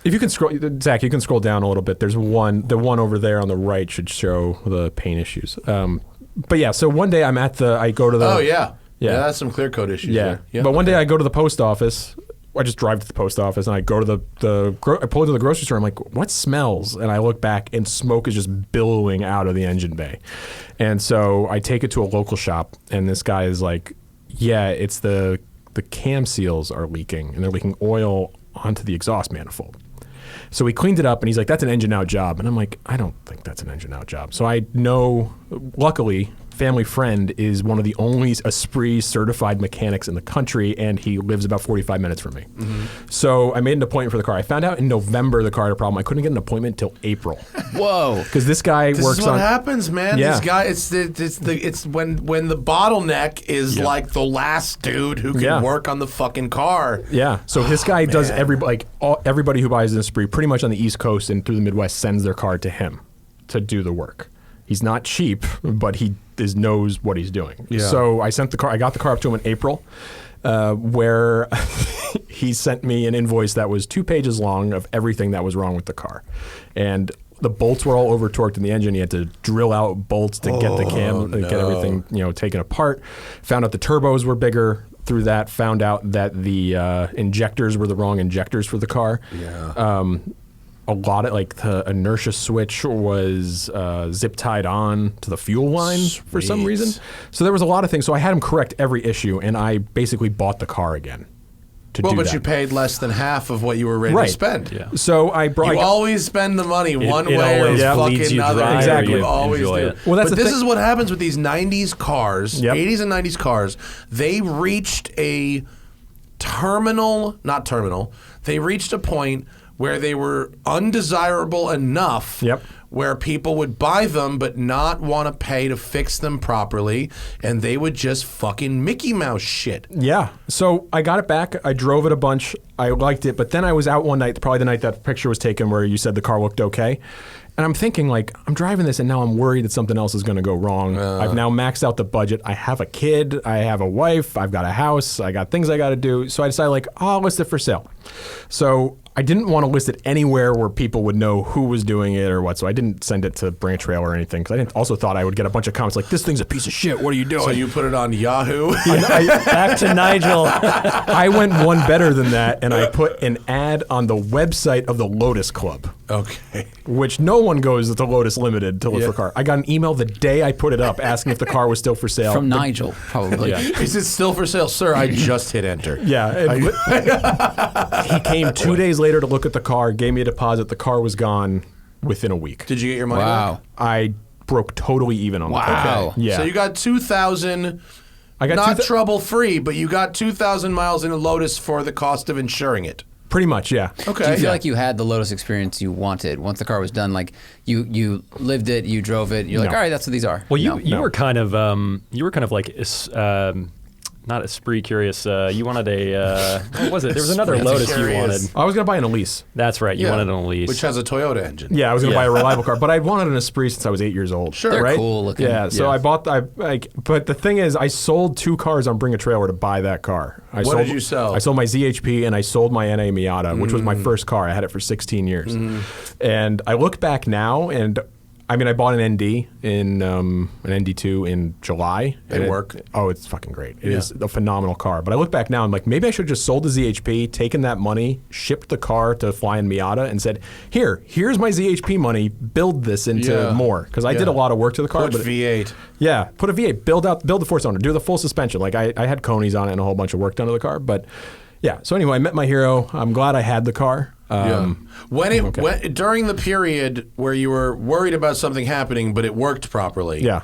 if you can scroll, Zach, you can scroll down a little bit. There's the one over there on the right should show the paint issues. But yeah, so one day I go to the... Oh, yeah. Yeah, that's some clear coat issues there. Yeah. But one day I go to the post office. I just drive to the post office and I go to I pull into the grocery store. I'm like, what smells? And I look back and smoke is just billowing out of the engine bay. And so I take it to a local shop and this guy is like, yeah, it's the cam seals are leaking and they're leaking oil onto the exhaust manifold. So he cleaned it up and he's like, that's an engine out job. And I'm like, I don't think that's an engine out job. So I know luckily, family friend is one of the only Esprit certified mechanics in the country, and he lives about 45 minutes from me. So I made an appointment for the car. I found out in November the car had a problem. I couldn't get an appointment until April. Whoa! Because this guy This works is what on. happens, man. Yeah. These guys, it's when the bottleneck is like the last dude who can work on the fucking car. Yeah, so this guy does everybody who buys an Esprit pretty much on the East Coast and through the Midwest sends their car to him to do the work. He's not cheap, but he knows what he's doing. Yeah. So I got the car up to him in April, where he sent me an invoice that was 2 pages long of everything that was wrong with the car, and the bolts were all over torqued in the engine. He had to drill out bolts to get the cam, get everything taken apart. Found out the turbos were bigger. Through that, found out that the injectors were the wrong injectors for the car. Yeah. A lot of the inertia switch was zip tied on to the fuel line for some reason. So there was a lot of things. So I had him correct every issue, and I basically bought the car again. But you paid less than half of what you were ready to spend. Yeah. So I brought. You always spend the money one it way or always fucking leads you another. dry, Exactly. You always enjoy do. it. Well, that's but the this thing- is what happens with these 90s cars, Yep. 80s and 90s cars. They reached a they reached a point where they were undesirable enough Yep. where people would buy them but not want to pay to fix them properly, and they would just fucking Mickey Mouse shit. Yeah. So I got it back. I drove it a bunch. I liked it. But then I was out one night, probably the night that picture was taken where you said the car looked okay. And I'm thinking, I'm driving this and now I'm worried that something else is going to go wrong. I've now maxed out the budget. I have a kid. I have a wife. I've got a house. I got things I got to do. So I decided, I'll list it for sale. So I didn't want to list it anywhere where people would know who was doing it or what. So I didn't send it to Bring a Trailer or anything because I also thought I would get a bunch of comments like, this thing's a piece of shit. What are you doing? So you put it on Yahoo? Back to Nigel. I went one better than that, and I put an ad on the website of the Lotus Club. Okay. Which no one goes to Lotus Limited to look for a car. I got an email the day I put it up asking if the car was still for sale. From Nigel, probably. Is it still for sale? Sir, I just hit enter. Yeah. He came 2 days later to look at the car, gave me a deposit. The car was gone within a week. Did you get your money Wow. back? I broke totally even on the car. Wow. Yeah. So you got 2,000, I got not trouble-free, but you got 2,000 miles in a Lotus for the cost of insuring it. Pretty much, yeah. Okay. Do you feel like you had the Lotus experience you wanted once the car was done? Like you lived it, you drove it. You're like, No. all right, that's what these are. Well, No. you were kind of like not Esprit curious. You wanted a what was it? There was another Lotus you Curious. wanted. I was going to buy an Elise. That's right. You wanted an Elise. Which has a Toyota engine. Yeah, I was going to buy a reliable car, but I wanted an Esprit since I was 8 years old. Sure. They're right? cool looking. Yeah, so Yeah. I bought. But the thing is, I sold 2 cars on Bring a Trailer to buy that car. What did you sell? I sold my ZHP and I sold my NA Miata, which was my first car. I had it for 16 years, and I look back now and. I mean, I bought an ND in an ND2 in July. They work. It's fucking great. It is a phenomenal car. But I look back now, I'm like, maybe I should have just sold the ZHP, taken that money, shipped the car to Flying Miata, and said, here's my ZHP money. Build this into more because I did a lot of work to the car. Put V8. Yeah, put a V8, build the 4-cylinder, do the full suspension. Like I had conies on it and a whole bunch of work done to the car. But yeah, so anyway, I met my hero. I'm glad I had the car. When during the period where you were worried about something happening, but it worked properly. Yeah.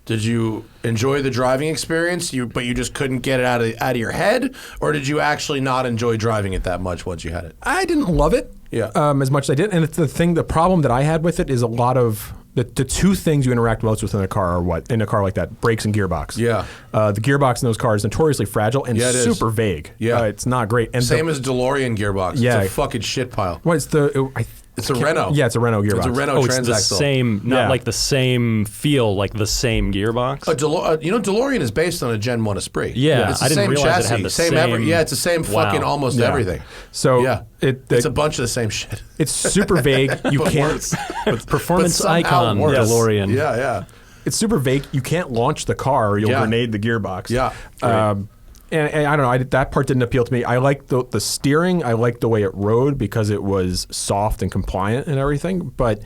Did you enjoy the driving experience? But you just couldn't get it out of your head, or did you actually not enjoy driving it that much once you had it? I didn't love it as much as I did. And it's the problem that I had with it is a lot of the 2 things you interact most with in a car are what? In a car like that, brakes and gearbox. Yeah. The gearbox in those cars is notoriously fragile and Yeah, it is. super vague. Yeah. It's not great. And Same as DeLorean gearbox. Yeah. It's a fucking shit pile. What is the... It's a Renault. Yeah, it's a Renault gearbox. It's a Renault it's the transaxle. same, not Yeah. like the same feel, like the same gearbox. DeLorean is based on a Gen 1 Esprit. Yeah, it's the I didn't same realize chassis, it had the same same- it's the same fucking Wow. almost Yeah. everything. So Yeah, it's it's a bunch of the same shit. It's super vague. You But can't... worse. Performance but somehow icon works. DeLorean. Yeah. It's super vague. You can't launch the car or you'll Yeah. grenade the gearbox. Yeah. And I don't know, that part didn't appeal to me. I liked the steering. I liked the way it rode because it was soft and compliant and everything. But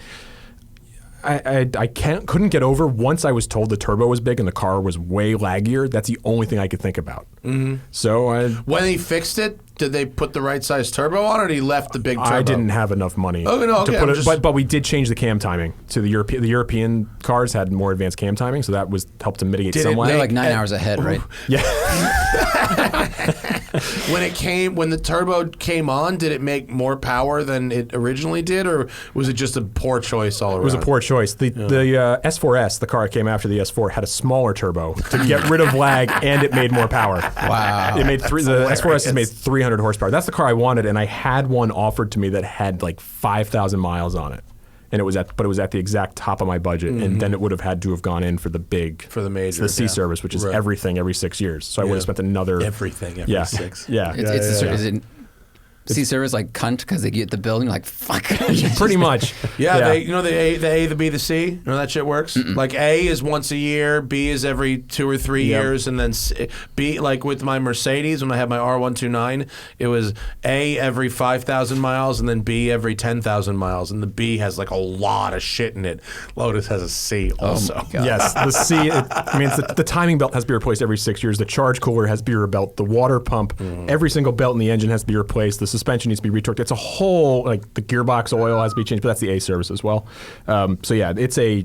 I couldn't get over once I was told the turbo was big and the car was way laggier. That's the only thing I could think about. Mm-hmm. So When they fixed it, did they put the right size turbo on, or he left the big turbo? I didn't have enough money Okay, to put it, but we did change the cam timing to the European cars had more advanced cam timing, so that was helped to mitigate somewhat. They're like 9 hours ahead, right? Yeah. When the turbo came on, did it make more power than it originally did, or was it just a poor choice all around? It was a poor choice. The S4S, the car that came after the S4, had a smaller turbo to get rid of lag, and it made more power. Wow. It made the S4S has made 300 horsepower. That's the car I wanted, and I had one offered to me that had like 5,000 miles on it. And it was at the exact top of my budget, and then it would have had to have gone in for the major, the C service, which is everything every 6 years. So I would have spent another everything every 6. Yeah, Is it C service like cunt because they get the building like fuck? Pretty much. Yeah, they the A, the B, the C. You know how that shit works? Like A is once a year, B is every 2 or 3 years, and then B, like with my Mercedes, when I had my R129, it was A every 5,000 miles, and then B every 10,000 miles, and the B has like a lot of shit in it. Lotus has a C also. Oh my God. Yes, the C, the timing belt has to be replaced every 6 years. The charge cooler has to be rebuilt. The water pump, every single belt in the engine has to be replaced. The suspension needs to be retorqued. It's a whole, like the gearbox oil has to be changed, but that's the A service as well. So yeah, it's a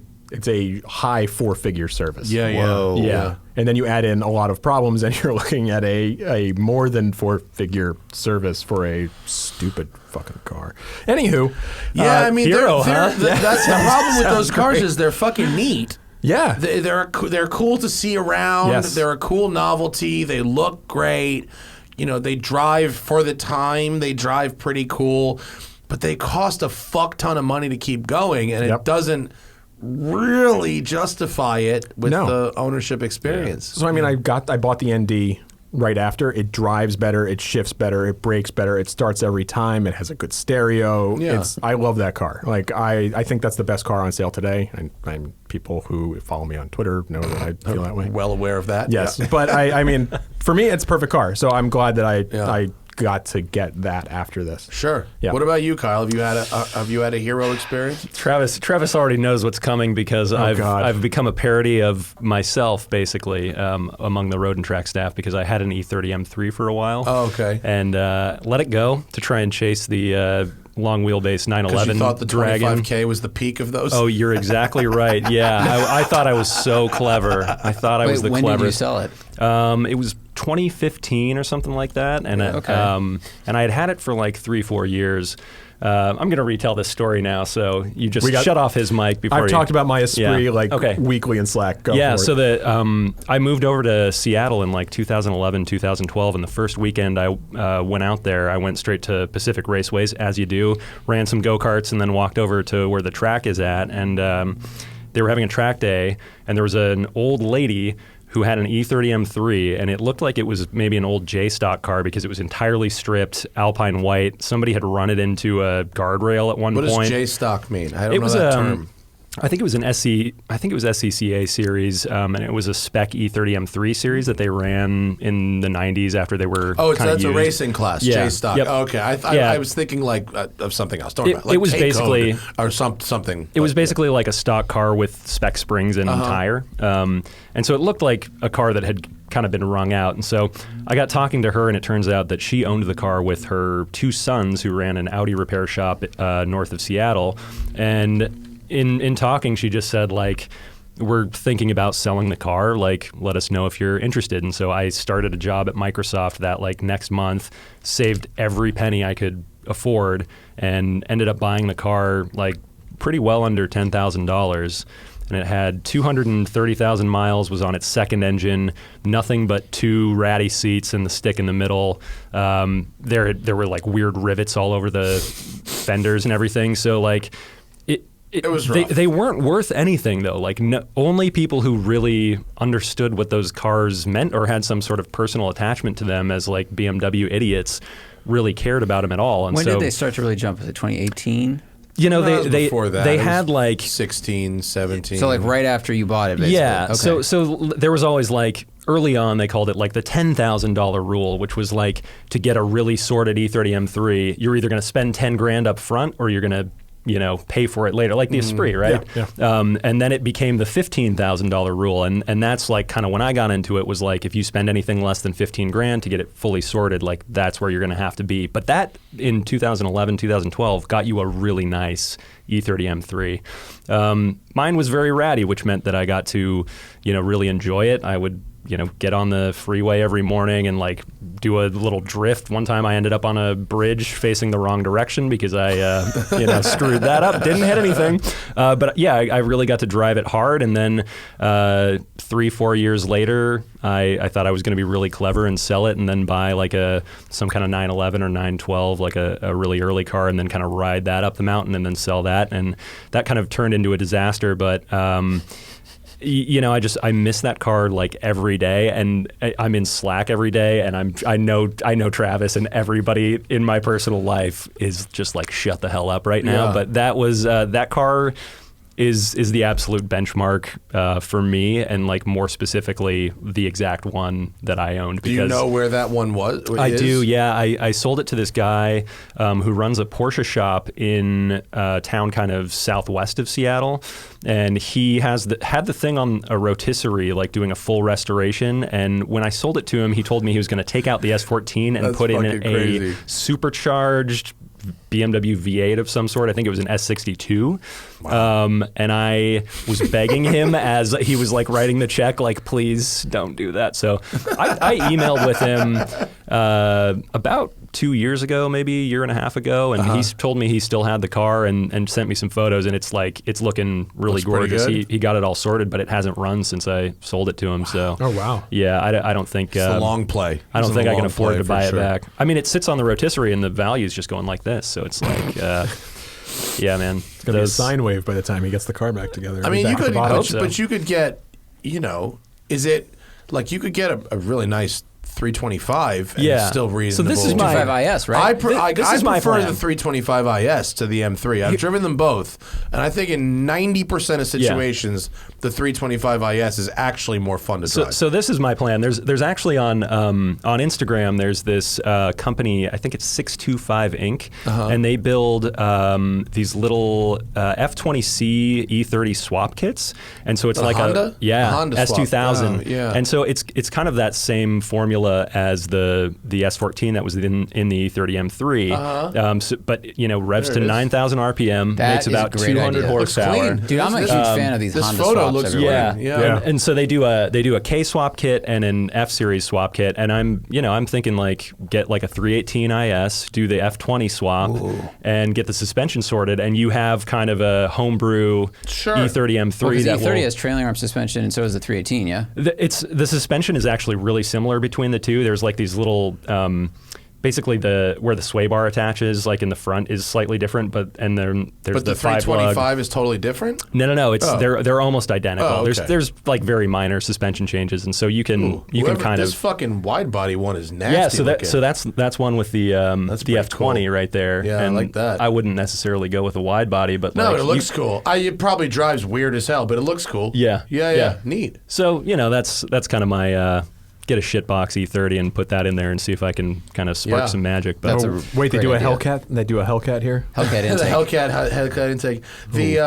high 4-figure service. Yeah. And then you add in a lot of problems, and you're looking at a more than 4-figure service for a stupid fucking car. Anywho, Hero, huh? That's the problem with those cars is they're fucking neat. Yeah, they're cool to see around. Yes. They're a cool novelty. They look great. You know, they drive for the time. They drive pretty cool, but they cost a fuck ton of money to keep going, and it doesn't really justify it with the ownership experience. So I mean, I bought the ND right after. It drives better, it shifts better, it brakes better, it starts every time, it has a good stereo. Yeah. I love that car. Like I think that's the best car on sale today. And people who follow me on Twitter know that I feel that way. Well aware of that. Yes, but I mean, for me, it's a perfect car. So I'm glad that I got to get that after this. Sure. Yeah. What about you, Kyle? Have you had a hero experience? Travis already knows what's coming because I've become a parody of myself basically among the Road and Track staff because I had an E30 M3 for a while. Oh, okay. And let it go to try and chase the long wheelbase 911 Because you thought the Dragon. 25K was the peak of those? Oh, you're exactly right. Yeah, I thought I was so clever. I thought I was the when cleverest. When did you sell it? It was 2015 or something like that, and and I had it for like 3-4 years. I'm going to retell this story now, so you just shut off his mic before. I've talked about my Esprit weekly in Slack. Go for so it. I moved over to Seattle in like 2011, 2012, and the first weekend I went out there, I went straight to Pacific Raceways, as you do, ran some go-karts, and then walked over to where the track is at, and they were having a track day, and there was an old lady who had an E30 M3, and it looked like it was maybe an old J-stock car because it was entirely stripped, alpine white. Somebody had run it into a guardrail at one point. What does J-stock mean? I don't know that term. I think it was an SCCA series, and it was a spec E30 M3 series that they ran in the 90s after they were that's a racing class, J-stock. Yep. Okay, I was thinking like of something else. Don't it was basically or something. It was basically like a stock car with spec springs and tire, and so it looked like a car that had kind of been wrung out. And so I got talking to her, and it turns out that she owned the car with her 2 sons who ran an Audi repair shop north of Seattle, and in talking, she just said, like, we're thinking about selling the car, like, let us know if you're interested. And so I started a job at Microsoft that, like, next month, saved every penny I could afford, and ended up buying the car, like, pretty well under $10,000. And it had 230,000 miles, was on its second engine, nothing but 2 ratty seats and the stick in the middle. There were, like, weird rivets all over the fenders and everything. So, like, it was rough. They weren't worth anything, though. Like, only people who really understood what those cars meant or had some sort of personal attachment to them as, like, BMW idiots really cared about them at all. And when did they start to really jump? Was it 2018? You know, before that. They had like 16, 17. So like right after you bought it, basically. Yeah. Okay. So there was always like early on they called it like the $10,000 rule, which was like to get a really sorted E30 M3, you're either going to spend 10 grand up front or you're going to pay for it later, like the Esprit, right? Yeah. And then it became the $15,000 rule, and that's like kind of when I got into it was like if you spend anything less than 15 grand to get it fully sorted, like that's where you're going to have to be. But that in 2011, 2012 got you a really nice E30 M3. Mine was very ratty, which meant that I got to really enjoy it. I would get on the freeway every morning and like do a little drift. One time I ended up on a bridge facing the wrong direction because I, screwed that up. Didn't hit anything. But yeah, I really got to drive it hard. And then 3-4 years later, I thought I was going to be really clever and sell it and then buy like some kind of 911 or 912, like a really early car, and then kind of ride that up the mountain and then sell that. And that kind of turned into a disaster. But I miss that car like every day, and I'm in Slack every day, and I know Travis, and everybody in my personal life is just like shut the hell up right now. Yeah. But that was that car is the absolute benchmark for me, and like more specifically the exact one that I owned. Do you know where that one was? I do, yeah. I sold it to this guy who runs a Porsche shop in a town kind of southwest of Seattle, and he had the thing on a rotisserie, like doing a full restoration. And when I sold it to him, he told me he was going to take out the S14 and That's put in fucking crazy. a supercharged BMW V8 of some sort. I think it was an S62. Wow. And I was begging him as he was like writing the check, like, please don't do that. So I emailed with him about 2 years ago, maybe a year and a half ago, and he told me he still had the car and sent me some photos, and it's looking really gorgeous. He got it all sorted, but it hasn't run since I sold it to him. Wow. So oh wow, yeah, I don't think it's a long play. I don't think I can afford to buy it back. I mean, it sits on the rotisserie, and the value is just going like this, so it's like. Yeah, man. It's gonna be a sine wave by the time he gets the car back together. I mean, you could, so. but you could get, is it like you could get a really nice 325 and it's still reasonable. So this is my 325 IS, right? I this is my prefer plan. the 325 IS to the M3. I've driven them both, and I think in 90% of situations, the 325 IS is actually more fun to drive. So this is my plan. There's actually on Instagram, there's this company, I think it's 625 Inc., and they build these little F20C E30 swap kits, and so it's like Honda? a Honda S2000, swap. Yeah. and so it's kind of that same formula as the S14 that was in the E30 M3, but revs to 9,000 RPM, That makes is about a great 200 idea. horsepower. Looks clean. Dude, I'm a huge fan of these this Honda photo swaps looks everywhere. great. Yeah. And so they do a K swap kit and an F series swap kit, and I'm thinking like get like a 318 IS, do the F20 swap, and get the suspension sorted, and you have kind of a homebrew E30 M3 Well, that E30 has trailing arm suspension, and so does the 318. Yeah. The suspension is actually really similar between the two. There's like these little. Basically, where the sway bar attaches, like in the front, is slightly different, but then there's the 325 is totally different? No. It's they're almost identical. Oh, okay. There's like very minor suspension changes, and so you can kind this of fucking wide body one is nasty. So that's one with the F20 cool. right there. Yeah, and I like that. I wouldn't necessarily go with a wide body, but no, like, it looks cool. It probably drives weird as hell, but it looks cool. Yeah. Neat. So that's kind of my. Get a shitbox E30 and put that in there and see if I can kind of spark some magic. But wait, they do a idea. Hellcat? They do a Hellcat here? Hellcat intake. The Hellcat intake. The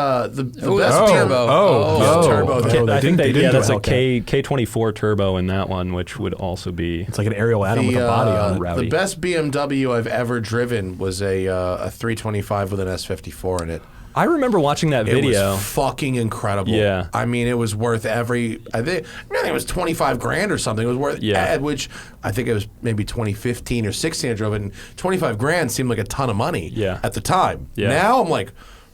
best turbo. turbo. I think they did that's do a a Hellcat. K24 turbo in that one, which would also be. It's like an aerial atom with a body on it. Rowdy. The best BMW I've ever driven was a 325 with an S54 in it. I remember watching that video. It was fucking incredible. Yeah. I mean, it was worth I think it was 25 grand or something. It was worth, which I think it was maybe 2015 or 16 I drove it, and 25 grand seemed like a ton of money at the time. Yeah. Now I'm like,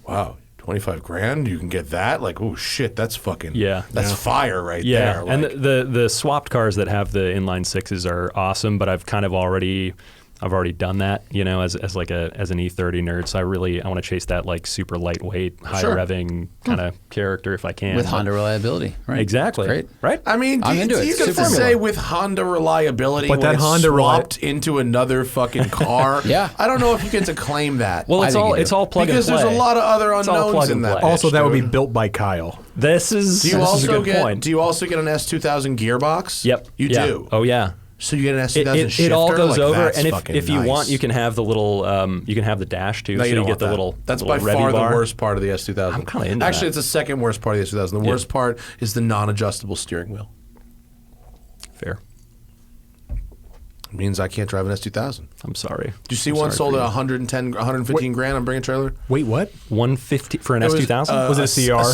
wow, 25 grand, you can get that? Like, oh shit, that's fucking, that's fire right there. Like, and the swapped cars that have the inline sixes are awesome, but I've kind of already done that, as an E30 nerd. So I want to chase that like super lightweight, high revving kind of character if I can. With Honda reliability, right? Exactly. Great. Right? I mean, I'm into it. You can Super say with Honda reliability, but when that it's Honda swapped into another fucking car. Yeah. I don't know if you get to claim that. Well, I think you do. it's all plug because and play. there's a lot of other It's all unknowns plug in and that. play. Also, bitch, that would be dude. built by Kyle. This is Do you a also good point. Do you also get an S2000 Gearbox? Yep. You do. Oh yeah. So you get an S2000 shifter? It all goes like, over, that's and fucking if you nice. want, you can have the little, you can have the dash too. No, so you don't get want the that. little. That's little by far revvy bar. the worst part of the S2000. I'm kinda into Actually, that. it's the second worst part of the S2000. The worst part is the non-adjustable steering wheel. Fair. It means I can't drive an S2000. I'm sorry. Did you see one sold at 110, 115 grand on Bring a Trailer? Wait, what? 150 for an S2000. Was it a CR? A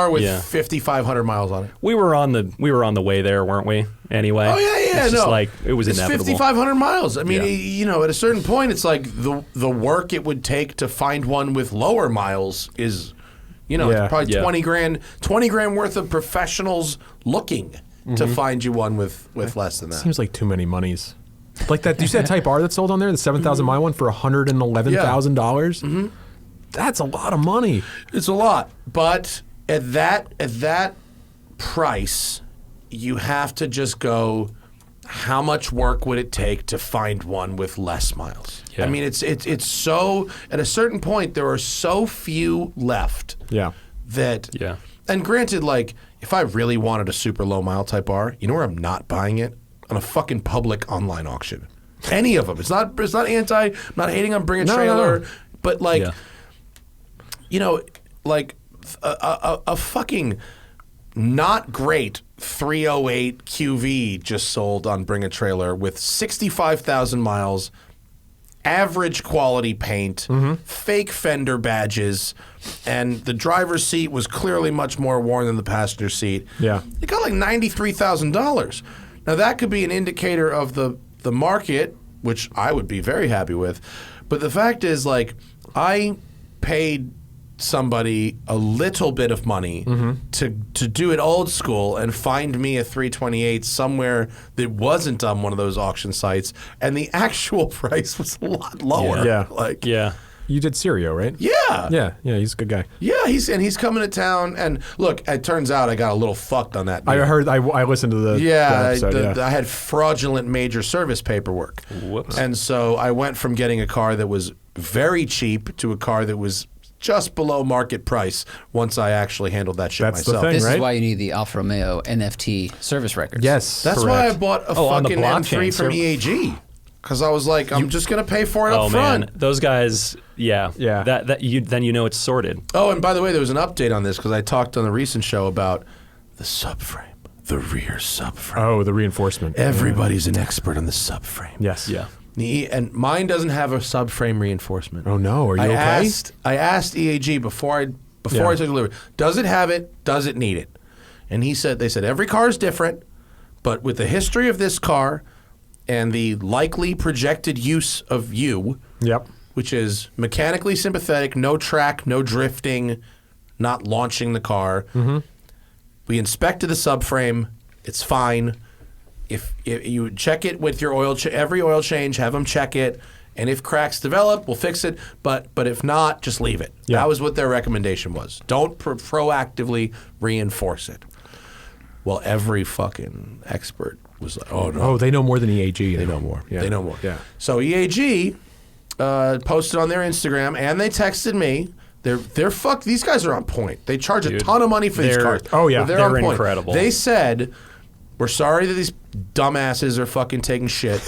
CR with Yeah. 5,500 miles on it. We were on the way there, weren't we? Anyway. Oh yeah, It's no. just like it was it's inevitable. 5,500 miles. I mean, Yeah. you know, at a certain point, it's like the work it would take to find one with lower miles is, you know, Yeah. it's probably Yeah. 20 grand worth of professionals looking to find you one with less than that. Seems like too many monies. Like that. Do you see that Type R that's sold on there, the 7,000 mile one for $111,000? Mm-hmm. That's a lot of money. It's a lot, but at that price, you have to just go. How much work would it take to find one with less miles? Yeah. I mean, it's so. At a certain point, there are so few left. Yeah. That. Yeah. And granted, like if I really wanted a super low mile Type R, you know where I'm not buying it? On a fucking public online auction. Any of them. It's not anti. I'm not hating on Bring a Trailer, no. but like. Yeah. You know, like a fucking not great 308 QV just sold on Bring a Trailer with 65,000 miles, average quality paint, fake fender badges, and the driver's seat was clearly much more worn than the passenger seat. Yeah. It got like $93,000. Now that could be an indicator of the market, which I would be very happy with. But the fact is, like, I paid somebody a little bit of money to do it old school and find me a 328 somewhere that wasn't on one of those auction sites, and the actual price was a lot lower. Yeah. Like, Yeah. You did Sirio, right? yeah. Yeah, he's a good guy. Yeah, he's coming to town, and look, it turns out I got a little fucked on that. I deal. heard. I listened to the the episode, I had fraudulent major service paperwork. Whoops. And so I went from getting a car that was very cheap to a car that was just below market price once I actually handled that shit That's the myself. thing. This Right? is why you need the Alfa Romeo NFT service records. Yes, That's why I bought a on the fucking blockchain M3 from EAG. Because I was like, I'm just going to pay for it Oh up front. man, those guys. Yeah. Yeah. That you then you know it's sorted. Oh, and by the way, there was an update on this because I talked on the recent show about the subframe, the rear subframe. Oh, the reinforcement. Everybody's an expert on the subframe. Yes. Yeah. And mine doesn't have a subframe reinforcement. Oh no, are you okay? I asked EAG before I took delivery, does it have it? Does it need it? And they said every car is different, but with the history of this car and the likely projected use of you, Yep. which is mechanically sympathetic, no track, no drifting, not launching the car. Mm-hmm. We inspected the subframe. It's fine. If you check it with your every oil change, have them check it, and if cracks develop, we'll fix it. But if not, just leave it. Yeah. That was what their recommendation was. Don't proactively reinforce it. Well, every fucking expert was like, "Oh no, Oh, they know more than EAG. they know more. Yeah. They know more." Yeah. So EAG posted on their Instagram, and they texted me. They're fuck. These guys are on point. They charge a Dude, ton of money for these they're- cars. oh, yeah. But they're They're on point. incredible. They said, "We're sorry that these dumbasses are fucking taking shit.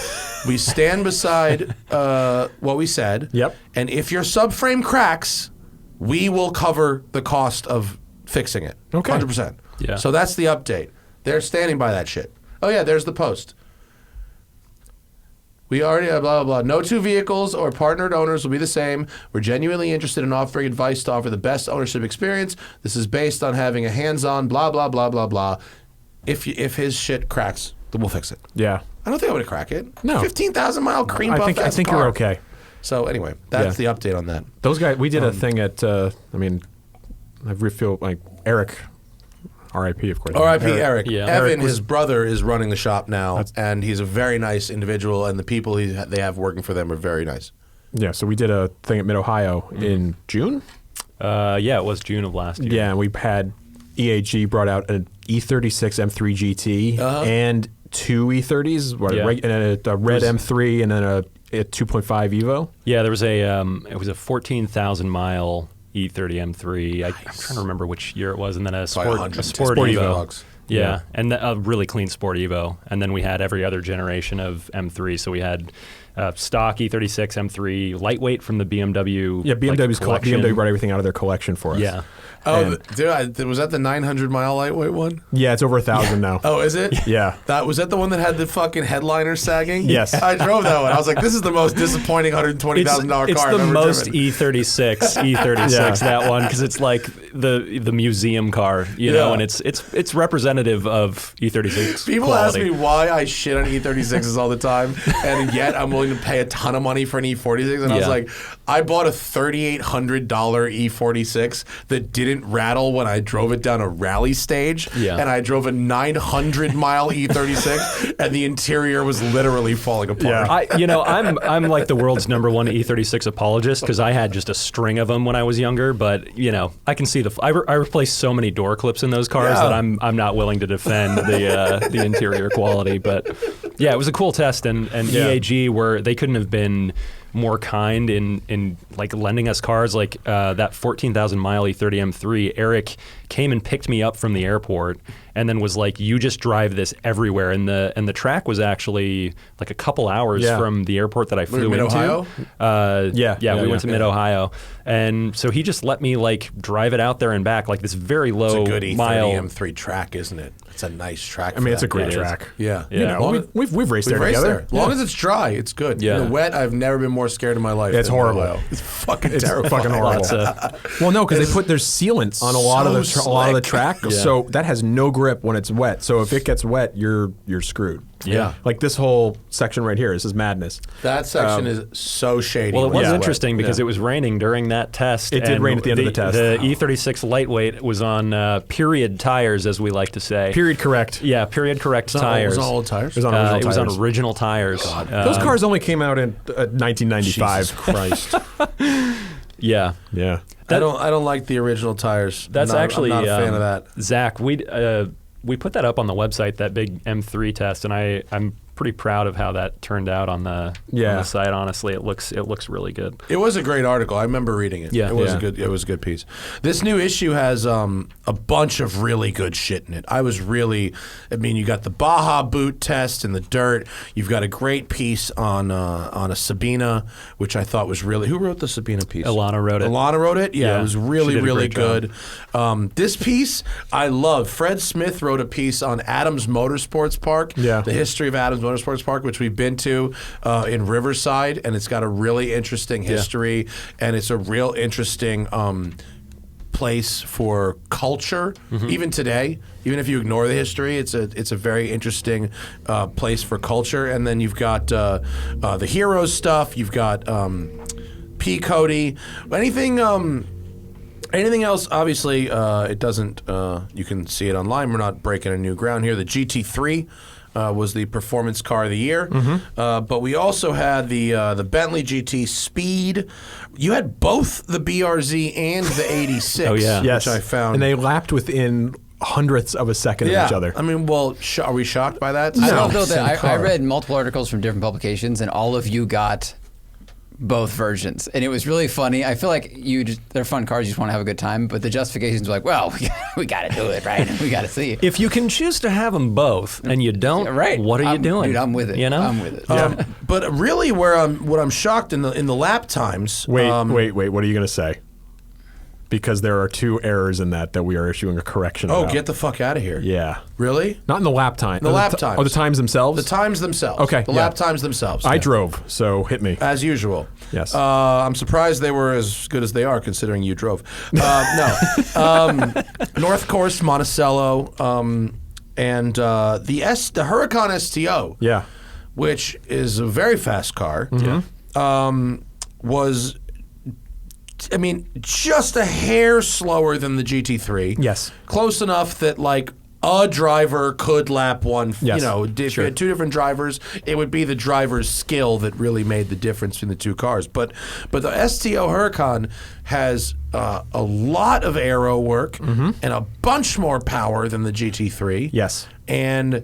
We stand beside what we said. Yep. And if your subframe cracks, we will cover the cost of fixing it. Okay. 100%. Yeah. So that's the update. They're standing by that shit. Oh yeah, there's the post. We already blah blah blah. No two vehicles or partnered owners will be the same. We're genuinely interested in offering advice to offer the best ownership experience. This is based on having a hands-on blah blah blah blah blah. If his shit cracks, then we'll fix it. Yeah. I don't think I would crack it. No. 15,000 mile cream buff. I think you're okay. So anyway, that's the update on that. Those guys. We did a thing at. I feel like Eric. R.I.P. Of course. R.I.P. Eric. Yeah. Evan, Eric was- his brother, is running the shop now, and he's a very nice individual, and the people they have working for them are very nice. Yeah. So we did a thing at Mid Ohio in June. Yeah, it was June of last year. Yeah, and we had EAG brought out an E36 M3 GT and two E30s, Yeah. and a red M3 and then a 2.5 Evo. Yeah, there was it was a 14,000 mile E30 M3. I'm trying to remember which year it was, and then a sport $100. Sport Sport Evo. Evo. Yeah, and a really clean Sport Evo. And then we had every other generation of M3. So we had stock E36 M3, lightweight from the BMW. Yeah, BMW's collection. BMW brought everything out of their collection for us. Yeah. Oh, was that the 900-mile lightweight one? Yeah, it's over 1,000 now. Oh, is it? Yeah. Was that the one that had the fucking headliner sagging? Yes. I drove that one. I was like, this is the most disappointing $120,000 car It's I've the ever most driven. E36, that one, because it's like the museum car, you know, and it's representative of E36 People quality. ask me why I shit on E36s all the time, and yet I'm willing to pay a ton of money for an E46. And I was like, I bought a $3,800 E46 that didn't rattle when I drove it down a rally stage, and I drove a 900-mile E36, and the interior was literally falling apart. I'm like the world's #1 E36 apologist because I had just a string of them when I was younger. But I can see I replaced so many door clips in those cars that I'm not willing to defend the interior quality. But yeah, it was a cool test, and EAG they couldn't have been more kind in like lending us cars like that 14,000 mile E30 M3. Eric came and picked me up from the airport and then was like, you just drive this everywhere. And the track was actually like a couple hours from the airport that I flew into. Mid-Ohio? We went to Mid-Ohio. And so he just let me like drive it out there and back, like this very low It's a good E30 mile. M3 track, isn't it? It's a nice track. I mean, it's a great great track. Yeah. You know, we've raced there together. As long as it's dry, it's good. Yeah. In the wet, I've never been more scared in my life. It's than horrible. Ohio. It's fucking It's terrible. fucking horrible. Well, no, because there's sealant on a lot of the slick. track, so that has no grip when it's wet. So if it gets wet, you're screwed. Yeah. Like this whole section right here, this is madness. That section is so shady. Well, it when was it's interesting wet. because it was raining during that test. It did and rain at the end of the test. The E36 lightweight was on period tires, as we like to say. Period correct. Yeah, period correct tires. It was on old tires? It was on original It was on tires. original tires. Those cars only came out in 1995. Jesus Christ. Yeah. Yeah. I don't like the original tires. That's actually I'm not a fan of that. Zach, we put that up on the website, that big M3 test, and I'm pretty proud of how that turned out on the site. Honestly, it looks really good. It was a great article. I remember reading it. Yeah. It was Yeah. a good piece. This new issue has a bunch of really good shit in it. You got the Baja boot test in the dirt. You've got a great piece on a Sabina, which I thought was really. Who wrote the Sabina piece? Alana wrote it. Alana wrote it? Yeah, Yeah, it was she really, did a really great good. This piece, I love. Fred Smith wrote a piece on Adams Motorsports Park, the history of Adams Motorsports Park, which we've been to in Riverside, and it's got a really interesting history, and it's a real interesting place for culture, even today. Even if you ignore the history, it's a very interesting place for culture. And then you've got the Heroes stuff. You've got P. Cody. Anything else? Obviously, it doesn't. You can see it online. We're not breaking a new ground here. The GT3 was the performance car of the year, but we also had the Bentley GT Speed. You had both the BRZ and the 86, Yes. which I found. And they lapped within hundredths of a second of each other. I mean, well, are we shocked by that? I No. don't know that. I Car. read multiple articles from different publications, and all of you got both versions, and it was really funny. I feel like they're fun cars. You just want to have a good time, but the justifications were like, well, we got to do it, right? We got to see it. If you can choose to have them both and you don't, Right. what are you doing? Dude, I'm with it. You know? I'm with it. But really, what I'm shocked in the lap times. Wait. What are you going to say? Because there are two errors in that we are issuing a correction about. Get the fuck out of here. Yeah. Really? Not in the lap time. The lap times. Oh, the times themselves? The times themselves. Okay, The yeah. lap times themselves. I drove, so hit me. As usual. Yes. I'm surprised they were as good as they are, considering you drove. No. North Course, Monticello, and the Huracan STO. Yeah. Which is a very fast car. Was, I mean, just a hair slower than the GT3. Yes. Close enough that, like, a driver could lap one. Yes. You know, if you had two different drivers, it would be the driver's skill that really made the difference between the two cars. But the STO Huracan has a lot of aero work and a bunch more power than the GT3. Yes. And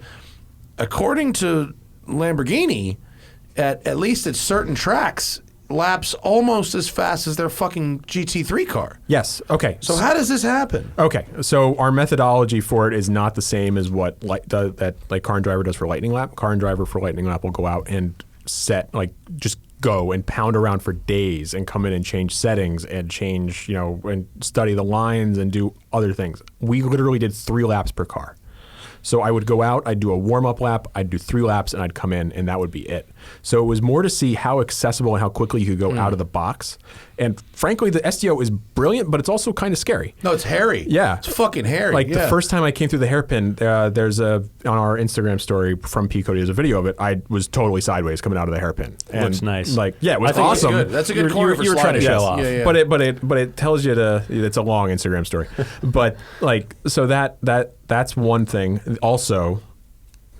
according to Lamborghini, at least at certain tracks, laps almost as fast as their fucking GT3 car. Yes. Okay. So how does this happen? Okay, so our methodology for it is not the same as what that Car and Driver does for Lightning Lap. Car and Driver for Lightning Lap will go out and just go and pound around for days and come in and change settings and change, and study the lines and do other things. We literally did 3 laps per car. So I would go out, I'd do a warm-up lap, I'd do 3 laps, and I'd come in, and that would be it. So it was more to see how accessible and how quickly you could go out of the box. And frankly, the STO is brilliant, but it's also kind of scary. No, it's hairy. Yeah. It's fucking hairy. The first time I came through the hairpin, there's on our Instagram story from P-Cody, there's a video of it. I was totally sideways coming out of the hairpin. And Looks nice. It was I think awesome. That's a good corner for you were trying to sliding. show off. Yeah. But it tells you it's a long Instagram story. But so that's one thing. Also,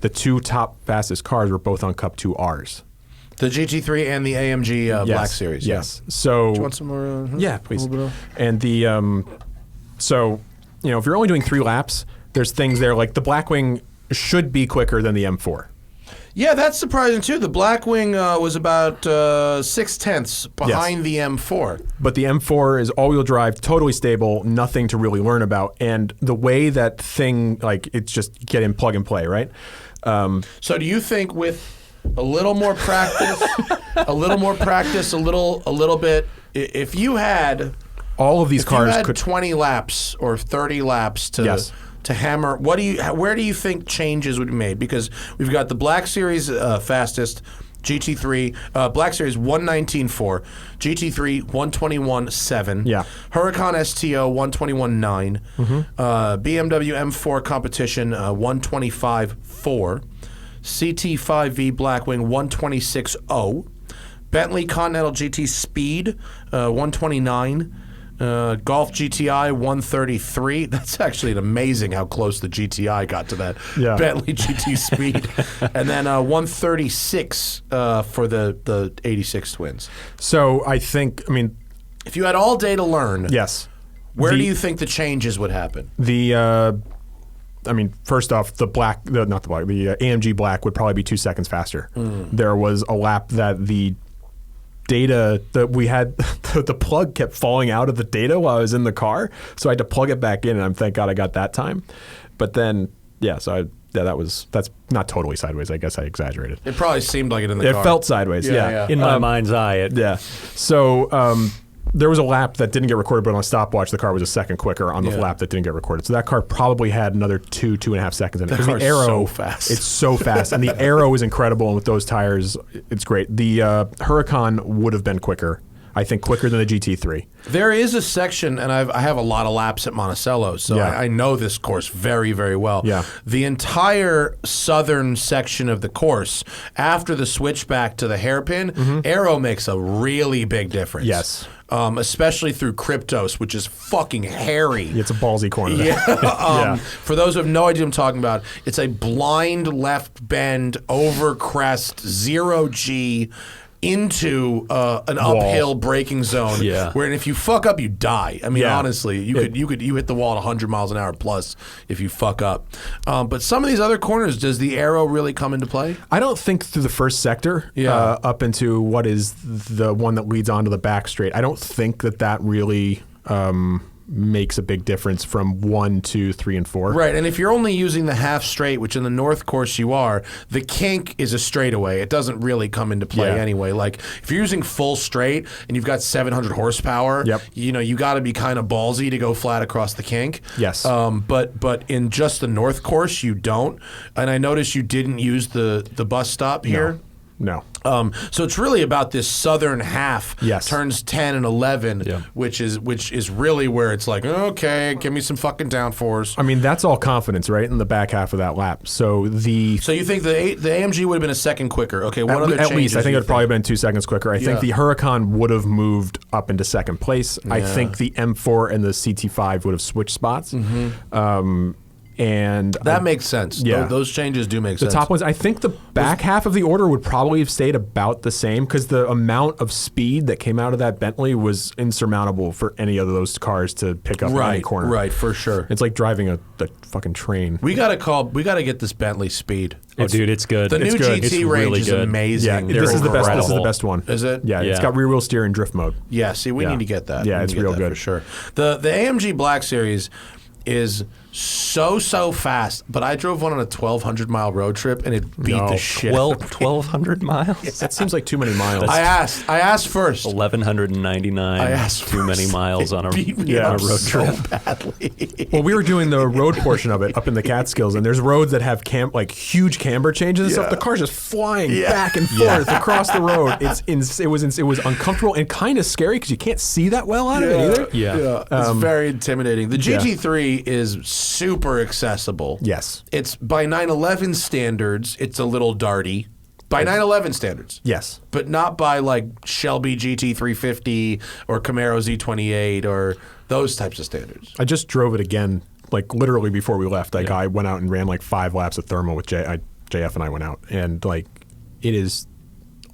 the 2 top fastest cars were both on Cup 2Rs. The GT3 and the AMG Black Series. Yes. So Do you want some more? yeah, please. And the so if you're only doing 3 laps, there's things there like the Blackwing should be quicker than the M4. Yeah, that's surprising too. The Blackwing was about 0.6 behind the M4. But the M4 is all-wheel drive, totally stable, nothing to really learn about. And the way that thing, it's just get in, plug and play, right? So do you think with a little more practice, a little bit, if you had all of these cars could 20 laps or 30 laps to hammer, where do you think changes would be made? Because we've got the Black Series fastest, GT3, Black Series 119.4, GT3 121.7, Huracan STO 121.9, BMW M4 Competition 125.4, CT5V Blackwing 126.0, Bentley Continental GT Speed 129, Golf GTI 133. That's actually amazing how close the GTI got to that Bentley GT Speed. And then 136 for the 86 Twins. So I think, if you had all day to learn, where do you think the changes would happen? First off, the AMG Black would probably be 2 seconds faster. There was a lap that the data that we had, the plug kept falling out of the data while I was in the car, so I had to plug it back in, and thank God I got that time. But then, that's not totally sideways. I guess I exaggerated. It probably seemed like it in the car. It felt sideways, In my mind's eye, So there was a lap that didn't get recorded, but on a stopwatch, the car was a second quicker on the lap that didn't get recorded. So that car probably had another 2.5 seconds in it. That car's the aero, so fast. It's so fast. And the aero is incredible. And with those tires, it's great. The Huracan would have been quicker. I think quicker than the GT3. There is a section, and I have a lot of laps at Monticello, so I know this course very, very well. Yeah. The entire southern section of the course, after the switchback to the hairpin, aero makes a really big difference. Yes. Especially through Kryptos, which is fucking hairy. It's a ballsy corner. For those who have no idea what I'm talking about, it's a blind left bend over crest, 0G, into an uphill braking zone. Where if you fuck up, you die. Honestly, you hit the wall at 100 miles an hour plus if you fuck up. But some of these other corners, does the aero really come into play? I don't think through the first sector up into what is the one that leads onto the back straight. I don't think that really makes a big difference from 1, 2, 3, and 4. Right, and if you're only using the half straight, which in the North course you are, the kink is a straightaway. It doesn't really come into play anyway. Like if you're using full straight and you've got 700 horsepower, you got to be kind of ballsy to go flat across the kink. Yes. But in just the North course you don't. And I noticed you didn't use the bus stop here. No. So it's really about this southern half, turns 10 and 11, which is really where it's like, okay, give me some fucking downforce. That's all confidence, right, in the back half of that lap. So you think the AMG would have been a second quicker? Okay, what other changes? At least I think it would probably been 2 seconds quicker. I think the Huracan would have moved up into second place. I think the M4 and the CT5 would have switched spots. And That makes sense. Yeah. Those changes do make sense. the top ones, I think the back half of the order would probably have stayed about the same because the amount of speed that came out of that Bentley was insurmountable for any of those cars to pick up in any corner. Right, for sure. It's like driving a fucking train. We got to get this Bentley speed. Oh, dude, it's good. The new good. GT It's range really is good. amazing. Yeah, this is the best. This is the incredible. best one. Is it? Yeah, it's Yeah. got rear wheel steer and drift mode. Yeah, see, we Yeah. need to get that. Yeah, We it's need to get real that good. for sure. The AMG Black Series is so fast, but I drove one on a 1,200-mile road trip, and it beat the shit. 1,200 miles. That seems like too many miles. I asked first. 1,199. I asked too many first. miles on a, Beat me on a up road so trip. badly. Well, we were doing the road portion of it up in the Catskills, and there's roads that have like huge camber changes and stuff. Yeah. The car's just flying Yeah. back and forth across the road. It was uncomfortable and kind of scary because you can't see that well out of it either. Yeah. It's very intimidating. The yeah. GT3 is super accessible. Yes. It's by 911 standards, it's a little darty. By 911 standards. Yes. But not by like Shelby GT350 or Camaro Z28 or those types of standards. I just drove it again, like literally before we left. Like I went out and ran like 5 laps of thermal with JF, and I went out, and like it is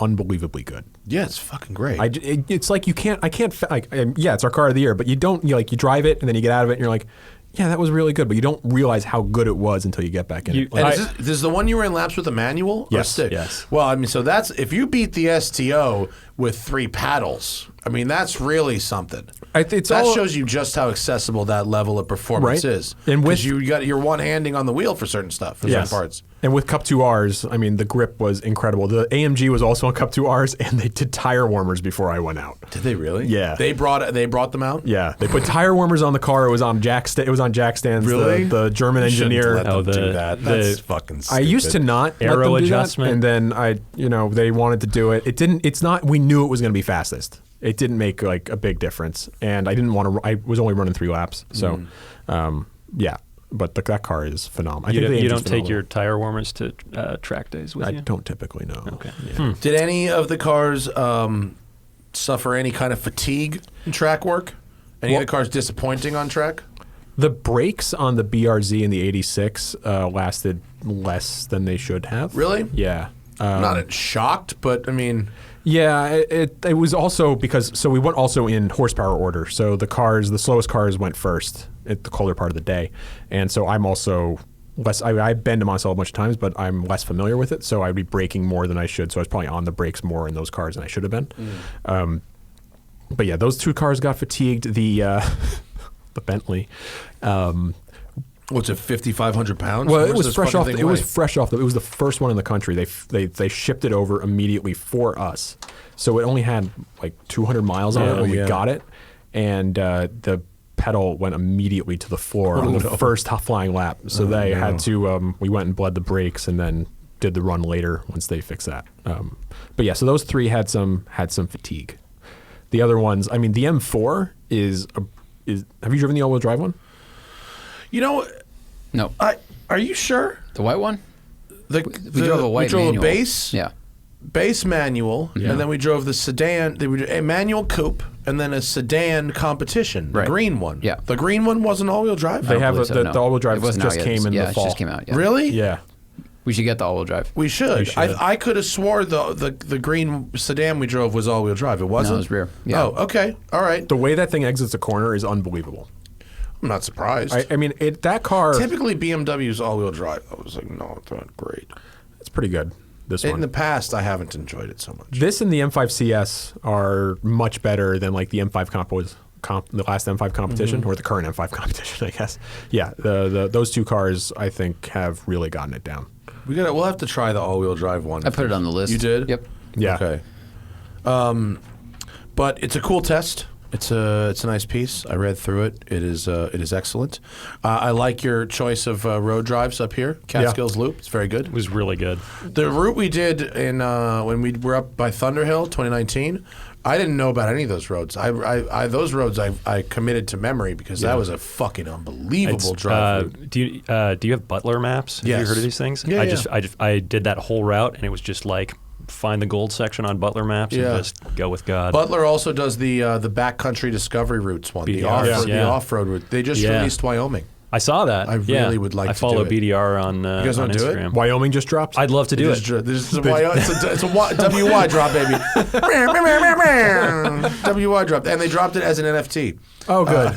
unbelievably good. Yeah, it's fucking great. It's like yeah, it's our car of the year, but you don't you drive it and then you get out of it and you're like, yeah, that was really good, but you don't realize how good it was until you get back in it. And is this the one you were in laps with a manual? Yes. Or stick? Yes. Well, I mean, so that's if you beat the STO with 3 paddles. I mean, that's really something. It's that all- shows you just how accessible that level of performance Right. is. And with- because you're one-handing on the wheel for certain stuff, for Yes. certain parts. And with Cup 2Rs, I mean, the grip was incredible. The AMG was also on Cup 2Rs, and they did tire warmers before I went out. Did they really? Yeah. They brought them out. Yeah, they put tire warmers on the car. It was on jack stands. Really? The German You shouldn't engineer. let them do the- that. the- That's fucking stupid. I used to not let Aero them do adjustment. that, and then they wanted to do it. It didn't. It's not. We knew it was going to be fastest. It didn't make like a big difference, and I didn't want to. I was only running 3 laps, so yeah. But that car is phenomenal. You I think the don't engine's take phenomenal. your tire warmers to track days with I you? don't typically know. Okay. Yeah. Did any of the cars suffer any kind of fatigue in track work? Any of the cars disappointing on track? The brakes on the BRZ and the 86 lasted less than they should have. Really? Yeah. I'm not shocked, but I mean, Yeah, it was also because we went also in horsepower order. So the slowest cars went first at the colder part of the day, and so I'm also less. I've been to Monticello a bunch of times, but I'm less familiar with it. So I'd be braking more than I should. So I was probably on the brakes more in those cars than I should have been. But yeah, those 2 cars got fatigued. The the Bentley. what's it, 5,500 pounds? Well, Where's it was this fresh fucking off. thing It was weigh? fresh off. It was the first one in the country. They shipped it over immediately for us. So it only had like 200 miles on it when we got it, and the pedal went immediately to the floor on the first flying lap. So they had to. We went and bled the brakes and then did the run later once they fixed that. But yeah, so those 3 had some fatigue. The other ones, I mean, the M4 is. Have you driven the all-wheel drive one? You know, No. are you sure? The white one? We drove a white We drove manual. a base. Yeah. Base manual, and then we drove the sedan, a manual coupe, and then a sedan competition, the Right. green one. Yeah. The green one wasn't all-wheel drive? They have believe so, the all-wheel drive It wasn't just out yet. came in Yeah, the it fall. just came out. Yeah. Really? Yeah. We should get the all-wheel drive. We should. should. I could have swore the green sedan we drove was all-wheel drive. It wasn't? No, it was rear. Yeah. Oh, okay. All right. The way that thing exits a corner is unbelievable. I'm not surprised. I mean, that car, Typically, BMW's all-wheel drive. I was like, no, it's not great. it's pretty good, this In one. the past, I haven't enjoyed it so much. This and the M5 CS are much better than like the M5 the last M5 competition, or the current M5 competition, I guess. Yeah, those 2 cars, I think, have really gotten it down. We'll have to try the all-wheel drive one. I put it on the list. You did? Yep. Yeah. Okay. But it's a cool test. It's a nice piece. I read through it. It is excellent. I like your choice of road drives up here, Catskills Loop. It's very good. It was really good. The route we did in when we were up by Thunderhill, 2019. I didn't know about any of those roads. Those roads I committed to memory because that was a fucking unbelievable drive route. Do you have Butler maps? Have Yes. you heard of these things? Yeah, I did that whole route, and it was just like find the gold section on Butler maps Yeah. and just go with God. Butler also does the backcountry discovery routes one, the BDRs, off-road route. They just Yeah. released Wyoming. I saw that. I really would like I to follow do it. BDR on guys on wanna do it? Instagram. Wyoming just dropped. I'd love to do it. It's a WY drop, baby. WY drop. And they dropped it as an NFT. Oh, good.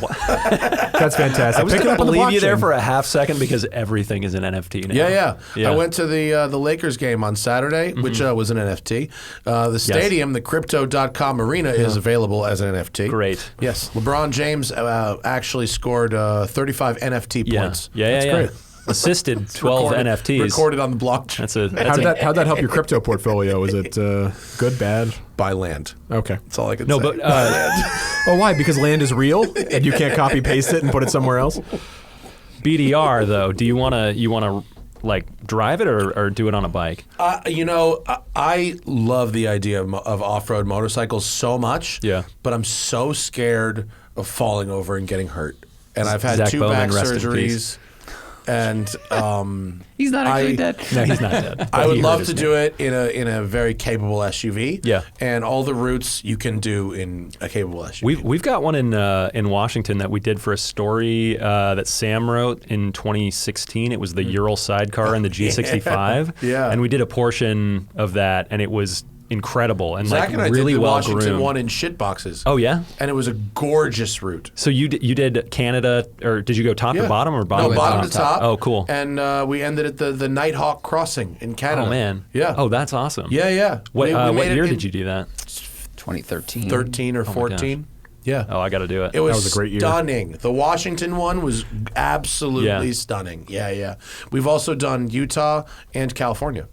That's fantastic. I was Pick it going up to on the believe you there blockchain. for a half second because everything is an NFT now. Yeah. I went to the Lakers game on Saturday, which was an NFT. The stadium, the Crypto.com Arena, is available as an NFT. Great. Yes. LeBron James actually scored 35 NFT points. That's great. Assisted 12 NFTs. Recorded on the blockchain. How'd that help your crypto portfolio? Was it good, bad? Buy land. Okay. That's all I can say. No, but Oh, why? Because land is real and you can't copy paste it and put it somewhere else? BDR though, do you want to like drive it or do it on a bike? I love the idea of off-road motorcycles so much. Yeah. But I'm so scared of falling over and getting hurt. And I've had Zach 2 Bowman, back rest in surgeries. And He's not actually dead. No, he's not dead. I But would he love hurt to his do it in a very capable SUV. Yeah. And all the routes you can do in a capable SUV. We've got one in Washington that we did for a story that Sam wrote in 2016. It was the Ural sidecar and the G65. Yeah. And we did a portion of that, and it was incredible and Zach like and I really did the well Washington groomed. one in shit boxes. Oh yeah. And it was a gorgeous route. So you did Canada, or did you go top to bottom or bottom? No, to bottom top? to top. Oh, cool. And we ended at the Nighthawk Crossing in Canada. Oh man. Yeah. Oh, that's awesome. Yeah. What We what made it year in did you do that? 2013. 13 or 14. Yeah. Oh, I got to do it. It was, was a great year. stunning. The Washington one was absolutely Yeah. stunning. Yeah. We've also done Utah and California.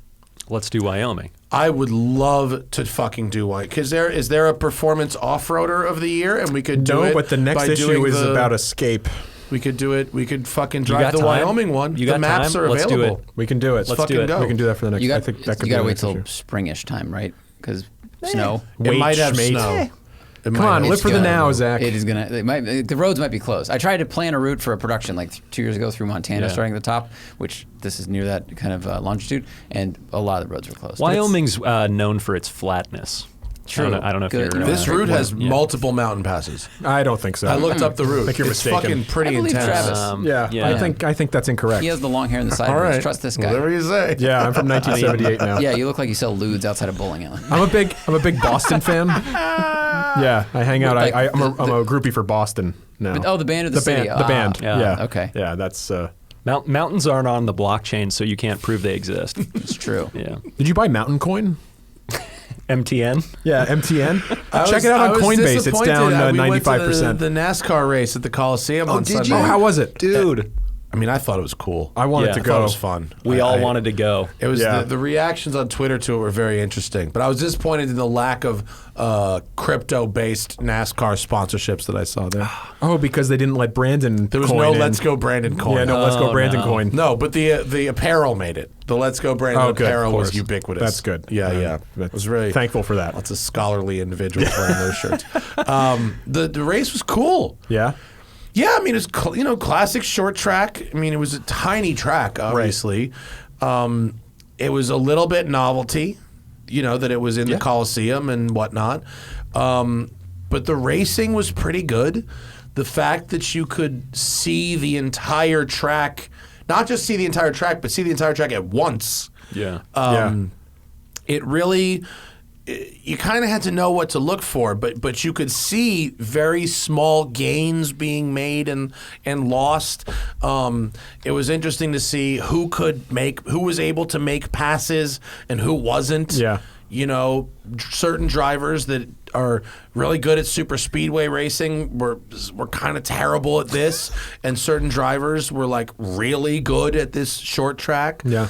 Let's do Wyoming. I would love to fucking do one. Because is there a performance off-roader of the year? And we could do it. No, but the next by issue doing is about escape. We could do it. We could fucking got drive the time? Wyoming one. You the got maps time? are Let's do available. it. We can do it. Let's fucking go. We can do that for the next. You got I think that could to be the wait next till issue. springish time, right? Because snow. It Wait, might have schmate. snow. It Come might on, have live for the snow. now, Zach. It is gonna. The roads might be closed. I tried to plan a route for a production like 2 years ago through Montana, Yeah. starting at the top, which this is near that kind of longitude, and a lot of the roads were closed. Wyoming's known for its flatness. True. I don't know if Good. you're This route has Yeah. multiple mountain passes. I don't think so. I looked up the route. I think you're it's mistaken. fucking pretty I believe intense. Travis. Yeah, I think that's incorrect. He has the long hair and the All sideburns. right. Trust this guy. Whatever you say. Yeah, I'm from 1978 now. Yeah, you look like you sell lewds outside of bowling alley. I'm a big Boston fan. Yeah, I hang out. Like I'm a groupie for Boston now. The band or the city? The band. Yeah. Yeah. Okay. Yeah, that's. Mountains aren't on the blockchain, so you can't prove they exist. It's true. Yeah. Did you buy Mountain Coin? MTN. Yeah, MTN. I Check was- it out I on was Coinbase. It's disappointed. down We went to 95%. The NASCAR race at the Coliseum on Sunday. Oh, how was it, Dude. I mean, I thought it was cool. I wanted Yeah. to I go. thought it was fun. We all wanted to go. It was Yeah. the reactions on Twitter to it were very interesting, but I was disappointed in the lack of crypto-based NASCAR sponsorships that I saw there. Oh, because they didn't let Brandon. There was coin no in. "Let's Go Brandon" coin. Yeah, no, Let's Go Brandon coin. No, but the apparel made it. The "Let's Go Brandon" Oh, good, apparel of was course. ubiquitous. That's good. Yeah. That's It was really thankful for that. Lots of scholarly individuals wearing those shirts. The race was cool. Yeah. Yeah, I mean, it's classic short track. I mean, it was a tiny track, obviously. It was a little bit novelty, that it was in the Coliseum and whatnot. But the racing was pretty good. The fact that you could see the entire track, not just see the entire track, but see the entire track at once. Yeah. It really, you kind of had to know what to look for, but you could see very small gains being made and lost. It was interesting to see who was able to make passes and who wasn't. Yeah. Certain drivers that are really good at super speedway racing were kind of terrible at this, and certain drivers were like really good at this short track. Yeah.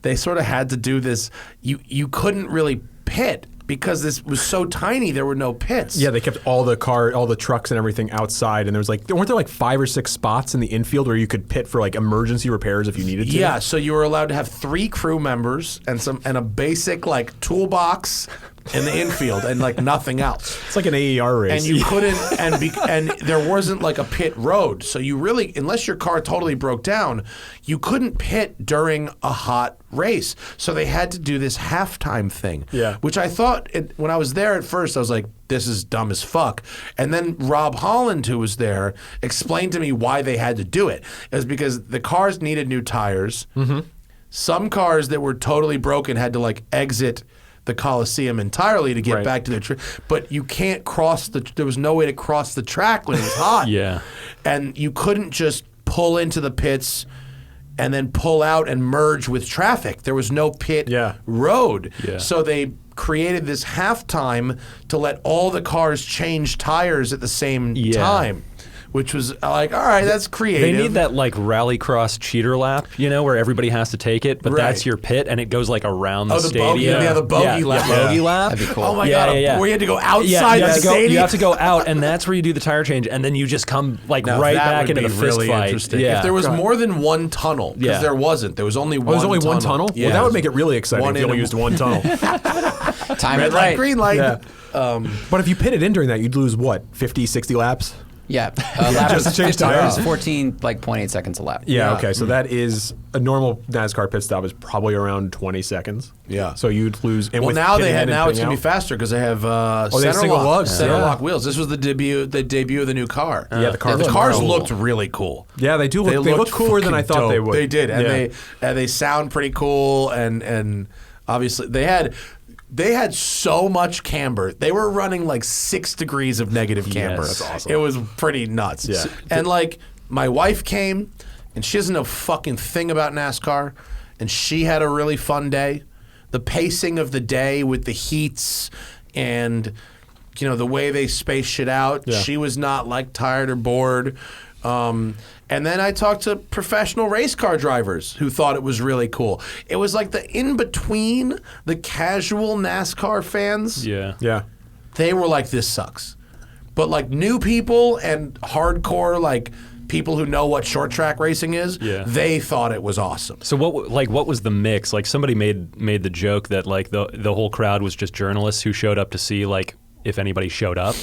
They sort of had to do this. You couldn't really pit because this was so tiny. There were no pits. Yeah, they kept all the trucks and everything outside, and weren't there like 5 or 6 spots in the infield where you could pit for like emergency repairs if you needed to? Yeah, so you were allowed to have 3 crew members and a basic like toolbox in the infield and like nothing else. It's like an AER race. And you couldn't, and there wasn't like a pit road. So you really, unless your car totally broke down, you couldn't pit during a hot race. So they had to do this halftime thing. Yeah. Which I thought, when I was there at first, I was like, this is dumb as fuck. And then Rob Holland, who was there, explained to me why they had to do it. It was because the cars needed new tires. Mm-hmm. Some cars that were totally broken had to like exit the Coliseum entirely to get back to their track. But you can't cross there was no way to cross the track when it was hot. Yeah. And you couldn't just pull into the pits and then pull out and merge with traffic. There was no pit road. Yeah. So they created this halftime to let all the cars change tires at the same time. Which was like, all right, that's creative. They need that like rallycross cheater lap, where everybody has to take it, but that's your pit, and it goes like around the stadium. The bogey lap. Bogey lap. That'd be cool. Oh my God, where you had to go outside the stadium. You have to go out, and that's where you do the tire change, and then you just come like right back into the fist really fight. Interesting. Yeah. If there was more than one tunnel, because there wasn't. There was only one tunnel. There was only one tunnel? Yeah. Well, that would make it really exciting if you only used one tunnel. Time Red it light, right. green light. Yeah. But if you pitted in during that, you'd lose what, 50, 60 laps? Yeah, lap Just to change 50 tires. 0.8 seconds a lap. Yeah, okay. So that is a normal NASCAR pit stop is probably around 20 seconds. Yeah. So you'd lose. And Well, with now pitting in and it's pitting gonna be out- faster because they have they have center single lock, lugs. center Yeah. lock wheels. This was the debut of the new car. Yeah, the cars the look cars cool. looked really cool. Yeah, they do. They look looked cooler than I fucking thought they dope. would. They did, and Yeah. they sound pretty cool, and obviously they had so much camber. They were running like 6 degrees of negative camber. Yes. That's awesome. It was pretty nuts. Yeah. And like my wife came, and she doesn't know fucking thing about NASCAR, and she had a really fun day. The pacing of the day with the heats and the way they space shit out. Yeah. She was not like tired or bored. And then I talked to professional race car drivers who thought it was really cool. It was like the in-between, the casual NASCAR fans. Yeah. Yeah. They were like, this sucks. But like new people and hardcore like people who know what short track racing is, they thought it was awesome. So what was the mix? Like somebody made the joke that like the whole crowd was just journalists who showed up to see like if anybody showed up.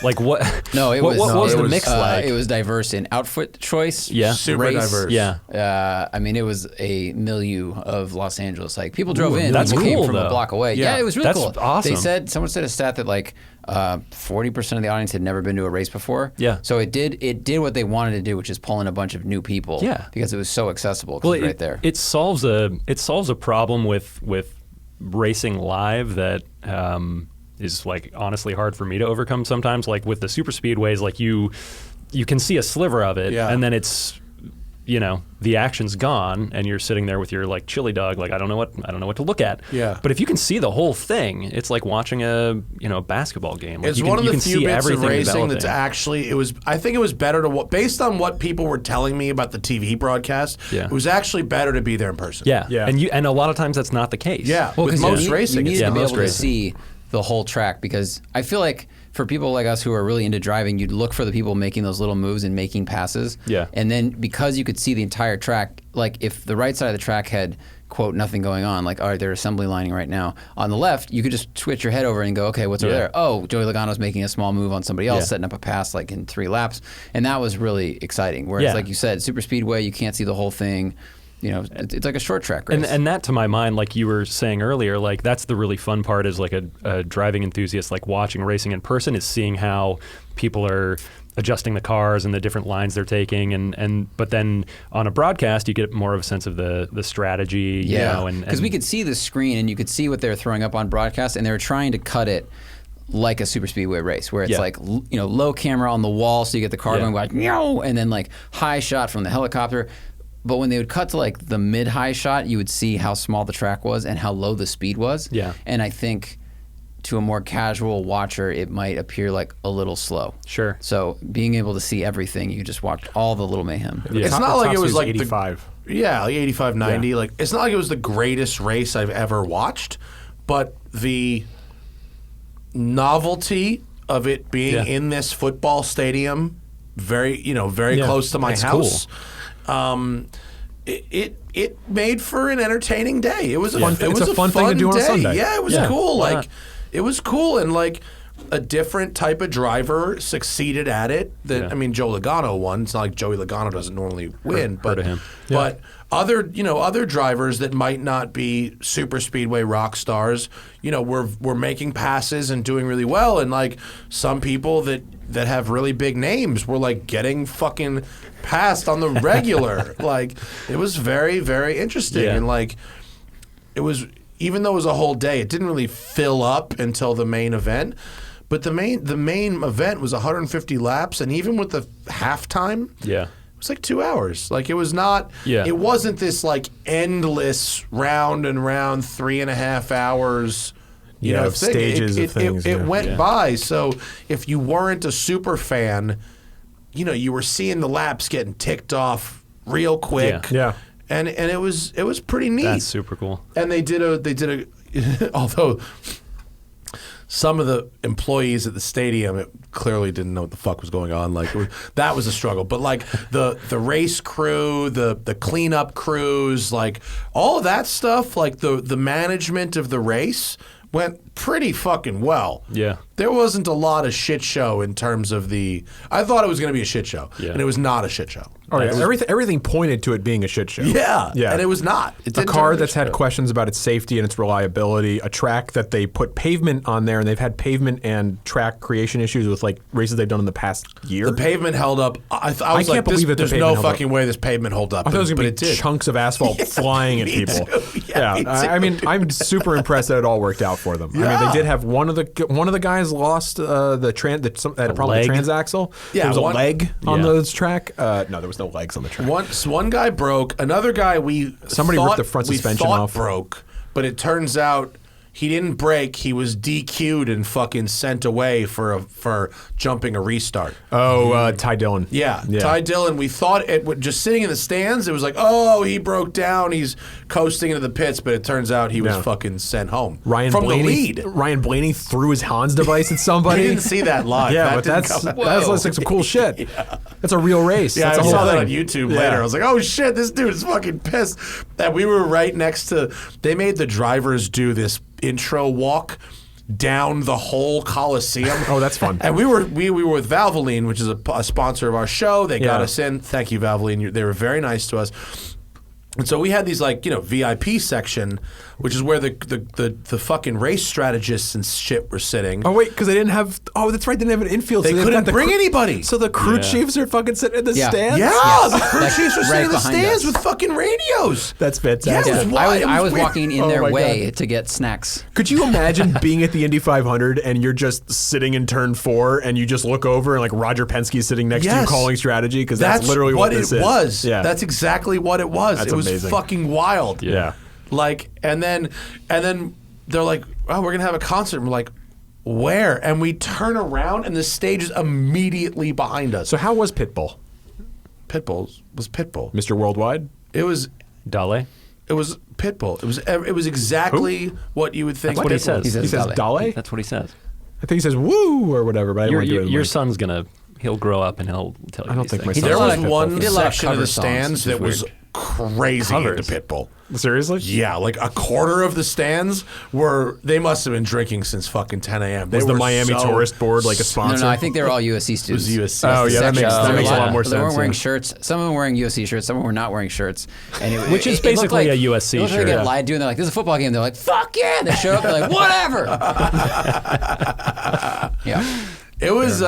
Like what? No, it what was the was, mix like? It was diverse in outfit choice. Yeah. Super race. diverse. Yeah. I mean, it was a milieu of Los Angeles. Like people drove in. that's people came cool, from though. a block away. Yeah. Yeah, it was really That's cool. awesome. Someone said a stat that like 40% of the audience had never been to a race before. Yeah. So it did what they wanted to do, which is pull in a bunch of new people. Yeah. Because it was so accessible. 'Cause Well, it was right there. It solves a problem with racing live that is like honestly hard for me to overcome sometimes. Like with the super speedways, like you can see a sliver of it, and then it's the action's gone, and you're sitting there with your like chili dog. Like I don't know what to look at. Yeah. But if you can see the whole thing, it's like watching a basketball game. Like It's one of the few bits of racing developing. that's actually I think it was better based on what people were telling me about the TV broadcast. Yeah. It was actually better to be there in person. Yeah. Yeah. And a lot of times that's not the case. Yeah. Well, with 'cause most you racing, need it's to be most able to racing. see the whole track, because I feel like for people like us who are really into driving, you'd look for the people making those little moves and making passes. Yeah. And then because you could see the entire track, like if the right side of the track had, quote, nothing going on, like, all right, they're assembly lining right now. On the left, you could just switch your head over and go, okay, what's over there? Oh, Joey Logano's making a small move on somebody else, setting up a pass like in 3 laps. And that was really exciting. Whereas, like you said, super speedway, you can't see the whole thing. It's like a short track race. And that, to my mind, like you were saying earlier, like that's the really fun part is like a driving enthusiast, like watching racing in person is seeing how people are adjusting the cars and the different lines they're taking, but then on a broadcast you get more of a sense of the strategy. Because we could see the screen and you could see what they were throwing up on broadcast, and they were trying to cut it like a super speedway race where it's like low camera on the wall, so you get the car going like no, and then like high shot from the helicopter. But when they would cut to like the mid-high shot, you would see how small the track was and how low the speed was. Yeah. And I think to a more casual watcher, it might appear like a little slow. Sure. So being able to see everything, you just watched all the little mayhem. Yeah. It's not like it was like 85. like 85, 90. Yeah. Like it's not like it was the greatest race I've ever watched, but the novelty of it being in this football stadium, very close to my That's house. it made for an entertaining day. It was a fun thing to do on a Sunday. Yeah, it was cool. Like it was cool, and like a different type of driver succeeded at it. I mean, Joe Logano won. It's not like Joey Logano doesn't normally win, Heard of him. But other drivers that might not be super speedway rock stars, were making passes and doing really well, and like some people that have really big names were like getting fucking passed on the regular. Like it was very, very interesting, and like it was. Even though it was a whole day, it didn't really fill up until the main event. But the main event was 150 laps, and even with the halftime, it was like 2 hours. Like it was not. Yeah. It wasn't this like endless round and round 3.5 hours. Of stages of things. It went by. So if you weren't a super fan, you were seeing the laps getting ticked off real quick. Yeah. And it was pretty neat. That's super cool. And they did a although some of the employees at the stadium clearly didn't know what the fuck was going on. Like that was a struggle. But like the race crew, the cleanup crews, like all of that stuff, like the management of the race went pretty fucking well. Yeah. There wasn't a lot of shit show in terms of I thought it was going to be a shit show, and it was not a shit show. Oh, yeah. Everything pointed to it being a shit show. Yeah, and it was not. A car that's had questions about its safety and its reliability, a track that they put pavement on there, and they've had pavement and track creation issues with like races they've done in the past year. The pavement held up. I was can't believe that there's no fucking way this pavement holds up. I thought it was going to be chunks of asphalt flying at people. I mean, I'm super impressed that it all worked out for them. I mean, they did have one of the guys lost had a problem with the transaxle. Yeah, there was a leg on the track. No, there was no legs on the track. One guy broke. Another guy somebody ripped the front suspension off. Broke, but it turns out he didn't break. He was DQ'd and fucking sent away for jumping a restart. Oh, Ty Dillon. Yeah, Ty Dillon. We thought just sitting in the stands, it was like, oh, he broke down. He's coasting into the pits, but it turns out he was fucking sent home from the lead. Ryan Blaney threw his Hans device at somebody. I didn't see that live. Yeah, but that's like some cool shit. Yeah. That's a real race. Yeah, that's I a whole saw that thing. on YouTube later. I was like, oh shit, this dude is fucking pissed that we were right next to. They made the drivers do this intro walk down the whole Coliseum. Oh, that's fun. And we were with Valvoline, which is a sponsor of our show. They got us in. Thank you, Valvoline. They were very nice to us. And so we had these VIP section, which is where the fucking race strategists and shit were sitting. Oh wait, because they didn't have. Oh, that's right. They didn't have an infield. They couldn't bring anybody. So the crew chiefs are fucking sitting in the stands. Yeah, the crew chiefs were sitting in the stands with fucking radios. That's fantastic. Yeah, I was walking in their way God. to get snacks. Could you imagine being at the Indy 500 and you're just sitting in turn 4 and you just look over and like Roger Penske's sitting next to you calling strategy? Because that's literally what this it was. is. Yeah, that's exactly what it was. That's it was amazing. Fucking wild. Yeah. Like, and then they're like, oh, we're gonna have a concert. And we're like, where? And we turn around and the stage is immediately behind us. So how was Pitbull? Pitbull was Pitbull. Mr. Worldwide? It was Dale? It was Pitbull. It was exactly what you would think. That's what he Pitbull says. was. He says Dale? That's what he says. I think he says woo or whatever, but I don't want to do it. Your son's he'll grow up and he'll tell you. I don't these think my things. son There was Pitbull. one He did a lot of section of cover the songs, stands which that is was crazy into Covers. Pitbull. Seriously? Yeah, like a quarter of the stands they must have been drinking since fucking 10 a.m. Was the Miami Tourist Board like a sponsor? No, I think they were all USC students. It was USC. Oh, yeah, that makes a lot more sense. They weren't wearing yeah. shirts. Some of them were wearing USC shirts. Some of them were not wearing shirts. And Which is it looked basically like, a USC it looked like shirt. they get lied to, and they're like, "This is a football game." They're like, "Fuck yeah!" And they show up. They're like, "Whatever." Yeah. It was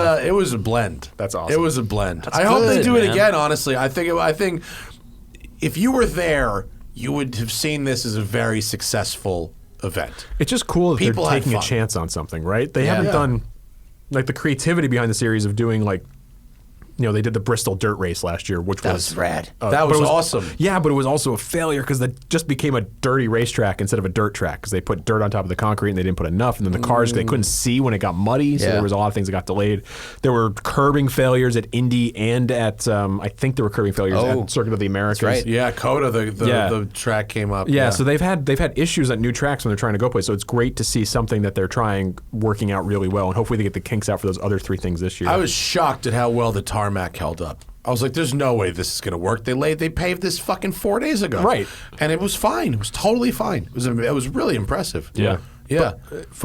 a blend. That's awesome. It was a blend. I hope they good, do it man. again. Honestly, I think if you were there, you would have seen this as a very successful event. It's just cool that People they're had taking a fun. chance on something, right? They Yeah. haven't Yeah. done like the creativity behind the series of doing like, they did the Bristol dirt race last year, which That was rad. That but was it awesome. Yeah, but it was also a failure because that just became a dirty racetrack instead of a dirt track because they put dirt on top of the concrete and they didn't put enough, and then the cars they couldn't see when it got muddy, so Yeah. there was a lot of things that got delayed. There were curbing failures at Indy and at I think there were curbing failures at Circuit of the Americas. right. Yeah, Coda, the track came up. Yeah, so they've had issues at new tracks when they're trying to go places. So it's great to see something that they're working out really well, and hopefully they get the kinks out for those other 3 things this year. I was shocked at how well the tarmac held up. I was like, "There's no way this is going to work." They paved this fucking 4 days ago, Right. And it was fine. It was totally fine. It was really impressive. Yeah. Yeah.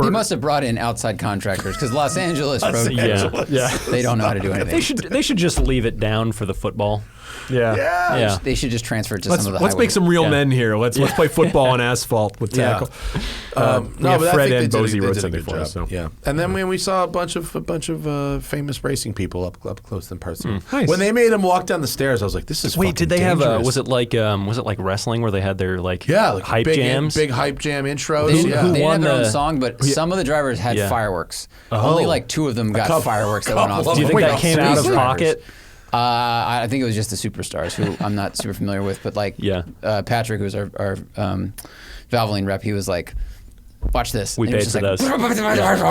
He must have brought in outside contractors because Los Angeles road Yeah. they don't know how to do anything. They should just leave it down for the football. Yeah. Yeah. They should just transfer it to Let's some of the make highways. some real Yeah. men here. Let's play football on asphalt with Yeah. tackle. No, we but have I Fred think and they Bozy did wrote a something good for job. us. So. Yeah, and then when we saw a bunch of famous racing people up close in person. Nice. When they made him walk down the stairs, I was like, "This is Wait, did they have? dangerous. Was it like wrestling where they had their like like hype big, jams? big hype jam intros? They, yeah. who they won had their own the- song, but some of the drivers had Yeah. fireworks. Only like 2 of them got couple- fireworks that went off. couple of Do you think Wait, that came out of seriously? pocket? I think it was just the superstars who I'm not super familiar with, but like Yeah. Patrick, who's our Valvoline rep, he was like, "Watch this." We And it was paid just for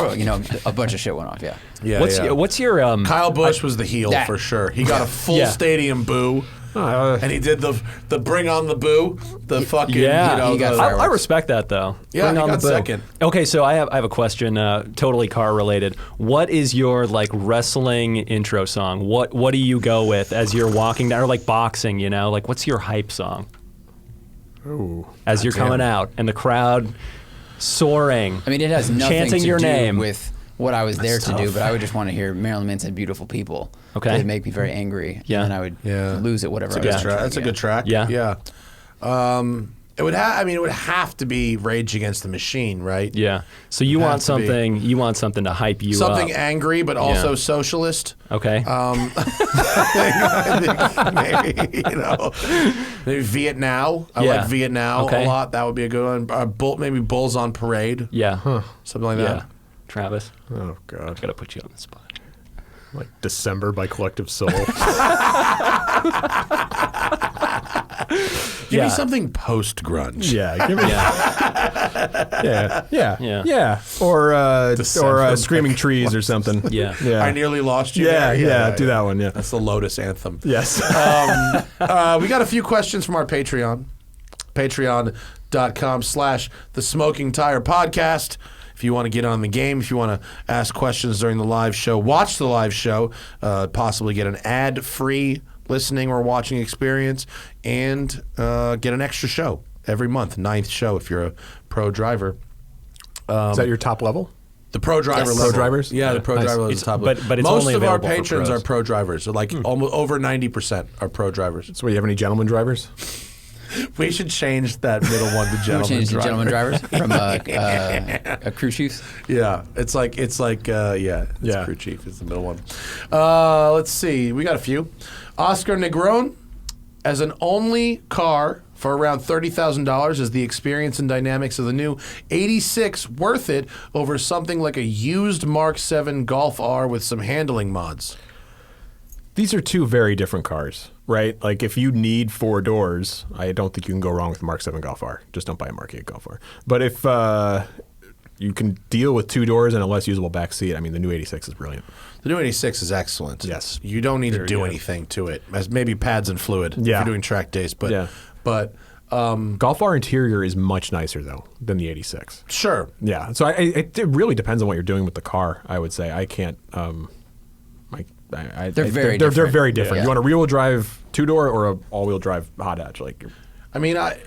like, you know, a bunch of shit went off. Yeah. Yeah, What's your Kyle Busch was the heel that- for sure. He got a full Yeah. stadium boo. And he did the bring on the boo, the fucking Yeah. you know, He got the- fireworks. I respect that though. Yeah, Bring he on got the boo. second. Okay, so I have a question, totally car related. What is your like wrestling intro song? What do you go with as you're walking down, or like boxing? You know, like what's your hype song Ooh. as you're coming out and the crowd soaring? I mean, it has nothing chanting to your do name with what I was there to do, tough. but I would just want to hear Marilyn Manson "Beautiful People." Okay. It'd make me very angry. Yeah. And then I would lose it. Whatever. That's a I good was track. trying That's to a get. good track. Yeah. Yeah. It would have to be Rage Against the Machine, right? Yeah. So you Has want to be. something? You want something to hype you Something up? angry, but also socialist. Okay. I think maybe maybe Vietnam. I Yeah. like Vietnam Okay. a lot. That would be a good one. Maybe Bulls on Parade, yeah. something like Yeah. that. Travis, Oh God. gotta put you on the spot. Like December by Collective Soul. Give me something post grunge. Yeah, give me. Yeah. Yeah. Or December Screaming by Trees or something. Yeah. Yeah. I nearly lost you. Yeah, there. yeah, do that one. Yeah. That's the Lotus anthem. Yes. We got a few questions from our Patreon. Patreon.com/The Smoking Tire Podcast. If you want to get on the game, if you want to ask questions during the live show, watch the live show, possibly get an ad-free listening or watching experience, and get an extra show every month, 9th show if you're a pro driver. Is that your top level? The pro driver Yes. level. Pro drivers? Yeah, the pro Nice. driver level is the top level. but it's most only of our available for patrons pros. are pro drivers. So like almost over 90% are pro drivers. So, you have any gentleman drivers? We should change that middle one to We gentleman changed to driver. gentleman drivers from a crew chiefs. Yeah, it's Yeah. crew chief is the middle one. Let's see, we got a few. Oscar Negron, as an only car for around $30,000, is the experience and dynamics of the new 86 worth it over something like a used Mark 7 Golf R with some handling mods? These are two very different cars, right? Like, if you need 4 doors, I don't think you can go wrong with Mark 7 Golf R. Just don't buy a Mark 8 Golf R. But if you can deal with 2 doors and a less usable back seat, I mean, the new 86 is brilliant. The new 86 is excellent. Yes. You don't need to do good. anything to it, as maybe pads and fluid if Yeah. you're doing track days. But, Yeah. but Golf R interior is much nicer, though, than the 86. sure. Yeah. So it really depends on what you're doing with the car, I would say. I can't. They're very They're different. very different. Yeah. You want a rear-wheel drive 2-door or a all-wheel drive hot hatch? Like, I mean, I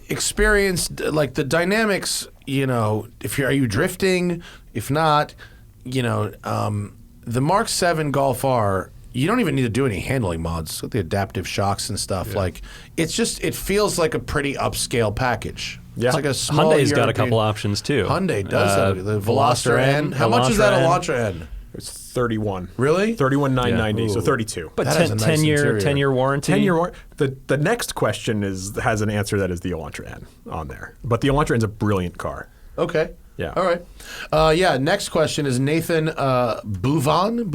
experienced like the dynamics. You know, are you drifting? If not, you know, the Mark 7 Golf R. You don't even need to do any handling mods with the adaptive shocks and stuff. Like, it feels like a pretty upscale package. Yeah. It's like a small Hyundai's got a European- couple options too. Hyundai does have the Veloster N. How much is Elantra that N. Elantra N? it's 31. Really? 31,990. Yeah. So Ooh. 32. But That has a nice 10 interior. year warranty. 10-year warranty. The next question has an answer that is the Elantra N on there. But the Elantra N's a brilliant car. Okay. Yeah. All right. Next question is Nathan Bouvanet.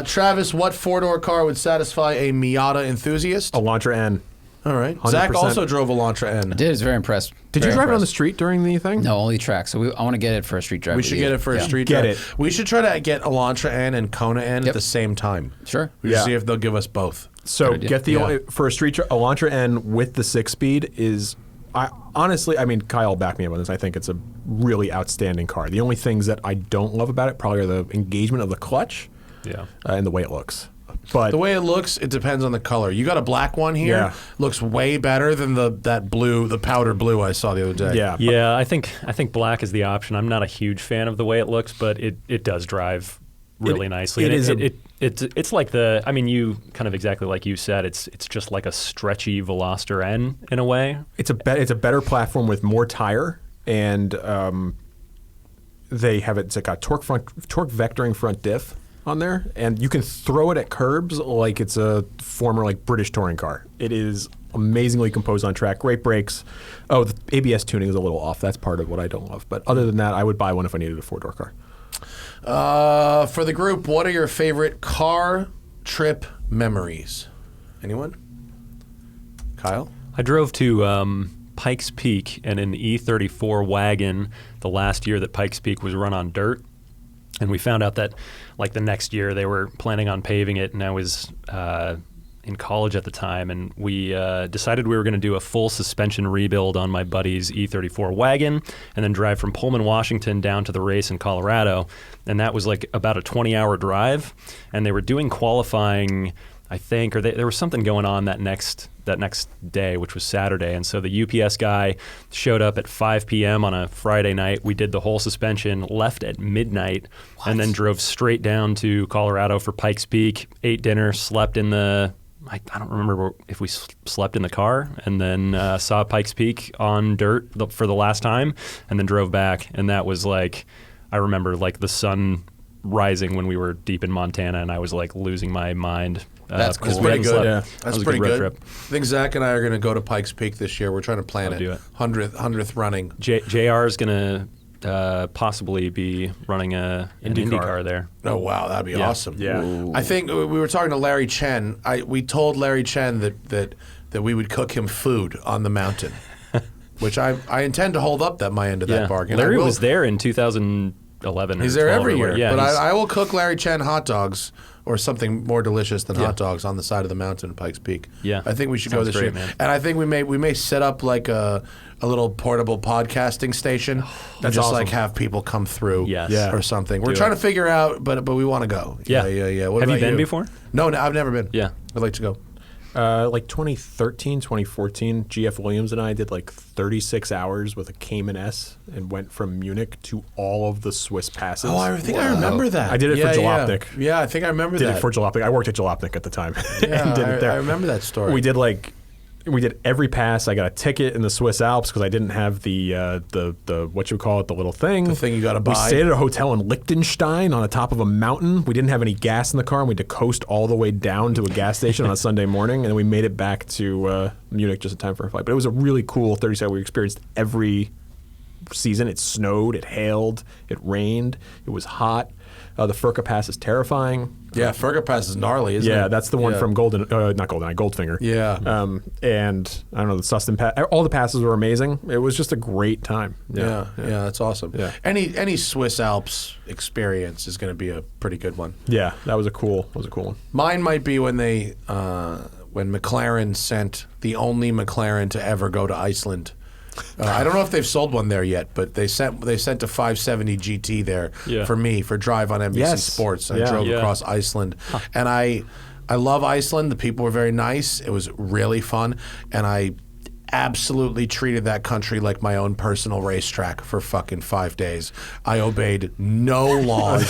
Travis, what 4-door car would satisfy a Miata enthusiast? Elantra N. All right. 100%. Zach also drove Elantra N. I did. I was very impressed. Did you Very drive it on the impressed. street during the thing? No, only track. So I want to get it for a street drive. We with should you. get it for a Yeah. street Get drive. it. We should try to get Elantra N and Kona N at Yep. the same time. Sure. We should Yeah. see if they'll give us both. So Good idea. get the Yeah. for a street Elantra N with the 6-speed is, honestly, I mean, Kyle backed me up on this. I think it's a really outstanding car. The only things that I don't love about it probably are the engagement of the clutch. and the way it looks. But The way it looks, it depends on the color. You got a black one here. Yeah. Looks way better than that blue, the powder blue I saw the other day. yeah, Yeah, I think black is the option. I'm not a huge fan of the way it looks, but it does drive really nicely. it And is it's like the, I mean, you kind of exactly like you said, it's just like a stretchy Veloster N in a way. it's a better platform with more tire, and it's like a torque vectoring front diff on there, and you can throw it at curbs like it's a former like British touring car. It is amazingly composed on track, great brakes. Oh, the ABS tuning is a little off. That's part of what I don't love. But other than that, I would buy one if I needed a 4-door car. For the group, what are your favorite car trip memories? Anyone? Kyle? I drove to Pikes Peak in an E34 wagon the last year that Pikes Peak was run on dirt. And we found out that, like, the next year they were planning on paving it, and I was in college at the time, and we decided we were going to do a full suspension rebuild on my buddy's E34 wagon and then drive from Pullman, Washington down to the race in Colorado. And that was like about a 20-hour drive, and they were doing qualifying, I think, or there was something going on that next day, which was Saturday. And so the UPS guy showed up at 5 p.m. on a Friday night. We did the whole suspension, left at midnight, and then drove straight down to Colorado for Pikes Peak, ate dinner, slept in the, I don't remember if we slept in the car, and then saw Pikes Peak on dirt for the last time, and then drove back. And that was like, I remember like the sun rising when we were deep in Montana, and I was like losing my mind. That's cool. It's pretty good. Yeah. That's That was a pretty good road good. trip. I think Zach and I are going to go to Pikes Peak this year. We're trying to plan I'll do it. it. 100th running. JR is going to possibly be running an IndyCar there. Oh, wow. That'd be awesome. Yeah. Ooh. I think we were talking to Larry Chen. We told Larry Chen that we would cook him food on the mountain, which I intend to hold up my end of that bargain. Larry was there in 2011. He's or there 12 every or year. whatever. Yeah, but he's- I will cook Larry Chen hot dogs or something more delicious than hot dogs on the side of the mountain at Pikes Peak. Yeah. I think we should go Sounds this great, year. man. And I think we may set up like a little portable podcasting station and just awesome. like have people come through Yes. Yeah. or something. We're Do trying it. to figure out, but we want to go. Yeah. Yeah. What Have you about been before? No, I've never been. Yeah. I'd like to go. Like 2013, 2014, GF Williams and I did like 36 hours with a Cayman S and went from Munich to all of the Swiss passes. Oh, I think I remember that. I did it for Jalopnik. Yeah, I think I remember Did that. it for Jalopnik. I worked at Jalopnik at the time Yeah, and did it there. I remember that story. We did every pass. I got a ticket in the Swiss Alps because I didn't have the what you call it, the little thing. The thing you gotta buy. We stayed at a hotel in Liechtenstein on the top of a mountain. We didn't have any gas in the car, and we had to coast all the way down to a gas station on a Sunday morning, and then we made it back to Munich just in time for a flight. But it was a really cool 37. We experienced every season. It snowed, it hailed, it rained, it was hot. The Furka Pass is terrifying. Yeah, Furka Pass is gnarly, isn't it? Yeah, that's the one Yeah. from not GoldenEye, Goldfinger. Yeah. And I don't know, the Sustin Pass, all the passes were amazing. It was just a great time. Yeah, that's awesome. Yeah. Any Swiss Alps experience is going to be a pretty good one. Yeah, that was a cool one. Mine might be when when McLaren sent the only McLaren to ever go to Iceland. I don't know if they've sold one there yet, but they sent a 570 GT there for me for drive on NBC Yes. Sports. I Yeah. drove Yeah. across Iceland, and I love Iceland. The people were very nice. It was really fun, and I absolutely treated that country like my own personal racetrack for fucking 5 days. I obeyed no laws.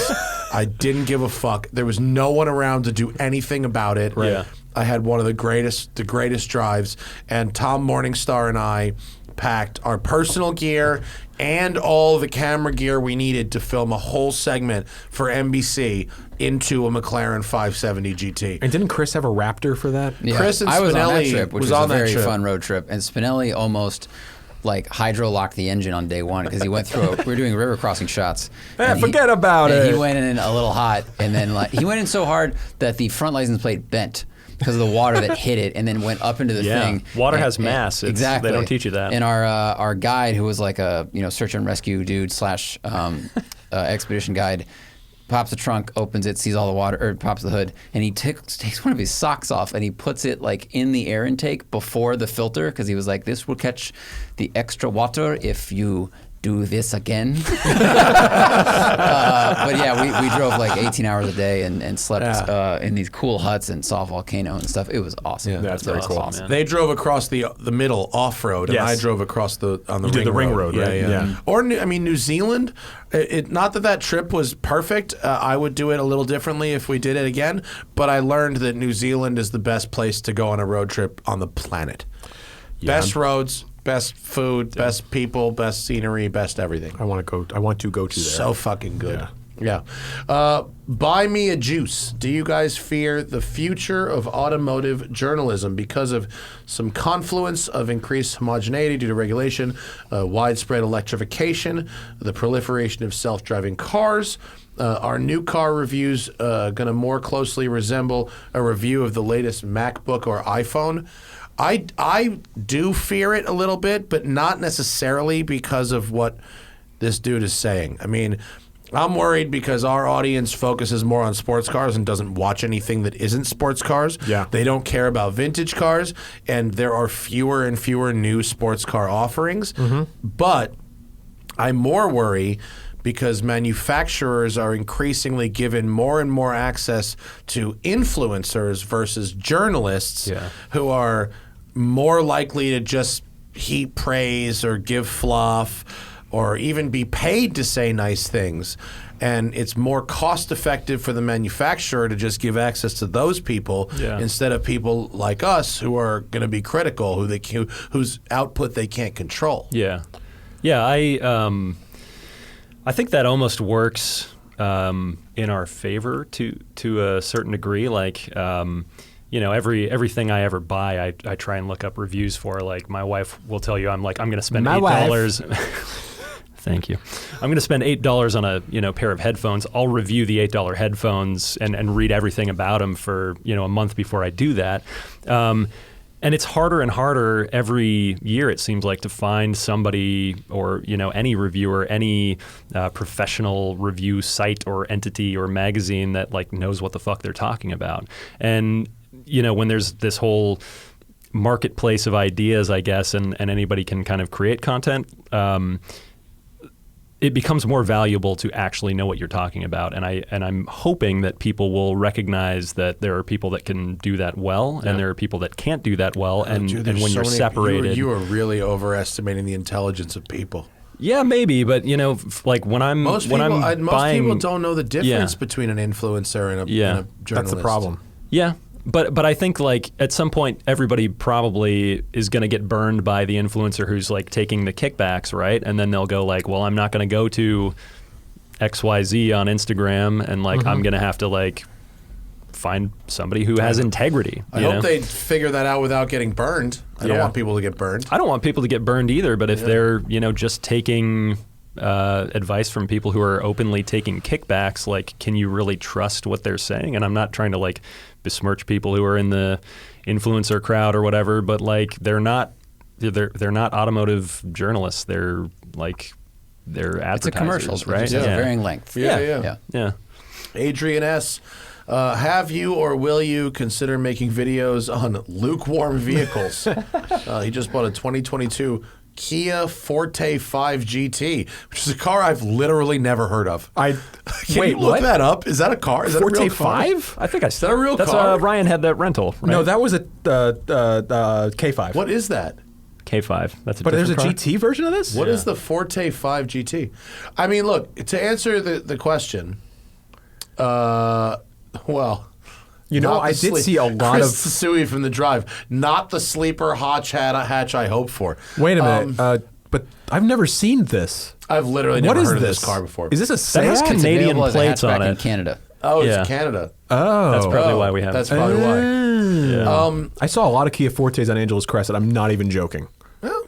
I didn't give a fuck. There was no one around to do anything about it. Right. Yeah. I had one of the greatest drives, and Tom Morningstar and I packed our personal gear and all the camera gear we needed to film a whole segment for NBC into a McLaren 570 GT. And didn't Chris have a Raptor for that? Yeah, Chris and I was on that Spinelli trip, which was was on a that very trip. fun road trip. And Spinelli almost like hydro-locked the engine on day one because he went through. We were doing river crossing shots. and forget about and it. He went in a little hot, and then he went in so hard that the front license plate bent because of the water that hit it, and then went up into the Yeah. thing. Water And- has mass. It's- Exactly. they don't teach you that. And our guide, who was like a search and rescue dude / expedition guide, pops the trunk, opens it, sees all the water, or pops the hood, and he takes one of his socks off and he puts it like in the air intake before the filter because he was like, this will catch the extra water if you do this again. But yeah, we drove like 18 hours a day and slept in these cool huts and saw volcano and stuff. It was awesome. Yeah, that's very cool. Awesome. They drove across the middle off road, and Yes. I drove across on the You did the ring road, Yeah, right? yeah. Yeah. Or New Zealand. Not that trip was perfect. I would do it a little differently if we did it again. But I learned that New Zealand is the best place to go on a road trip on the planet. Best roads, best food, best people, best scenery, best everything. I want to go to there. So fucking good. Yeah. Buy me a juice. Do you guys fear the future of automotive journalism because of some confluence of increased homogeneity due to regulation, widespread electrification, the proliferation of self-driving cars? Are new car reviews going to more closely resemble a review of the latest MacBook or iPhone? I do fear it a little bit, but not necessarily because of what this dude is saying. I mean, I'm worried because our audience focuses more on sports cars and doesn't watch anything that isn't sports cars. Yeah. They don't care about vintage cars, and there are fewer and fewer new sports car offerings. But I more worry because manufacturers are increasingly given more and more access to influencers versus journalists who are more likely to just heap praise or give fluff or even be paid to say nice things. And it's more cost effective for the manufacturer to just give access to those people instead of people like us who are going to be critical, whose output they can't control. Yeah. I think that almost works in our favor to a certain degree. Like, everything I ever buy, I try and look up reviews for. Like, my wife will tell you, I'm going to spend $8. Thank you. I'm going to spend $8 on a pair of headphones. I'll review the $8 headphones and read everything about them for a month before I do that. And it's harder and harder every year, it seems like, to find somebody or any reviewer, any professional review site or entity or magazine that knows what the fuck they're talking about. And when there's this whole marketplace of ideas, I guess, and anybody can kind of create content, it becomes more valuable to actually know what you're talking about. And I'm hoping that people will recognize that there are people that can do that well, and there are people that can't do that well. And when you're separated, you are really overestimating the intelligence of people. Yeah, maybe, but when I'm most buying, people don't know the difference between an influencer and a journalist. That's the problem. Yeah. But I think at some point everybody probably is going to get burned by the influencer who's taking the kickbacks, right? And then they'll go well, I'm not going to go to XYZ on Instagram and I'm going to have to find somebody who has integrity. I hope they figure that out without getting burned. I don't want people to get burned. I don't want people to get burned either, but if they're, just taking advice from people who are openly taking kickbacks, can you really trust what they're saying? And I'm not trying to besmirch people who are in the influencer crowd or whatever, but they're not automotive journalists. They're advertisers, It's a commercial, right? Of varying length. Yeah. Adrian S., have you or will you consider making videos on lukewarm vehicles? He just bought a 2022 Kia Forte 5 GT, which is a car I've literally never heard of. Can you look that up? Is that a car? Is that Forte a real car? 5? I think I said that a real that's car? Ryan had that rental, right? No, that was a K5. What is that? K5. That's a But there's a different car? GT version of this? What is the Forte 5 GT? I mean, look, to answer the question, well... I did see a lot Chris of... Tsui from The Drive. Not the sleeper hatch I hoped for. Wait a minute. But I've never seen this. I've literally What never is heard of this this car before. Is this a That has Seat? Canadian Available as a plates on hatchback in it. Canada. Oh, it's Yeah. Canada. Oh. That's probably why we have That's it. probably why. Yeah. I saw a lot of Kia Fortes on Angeles Crest, and I'm not even joking. Well,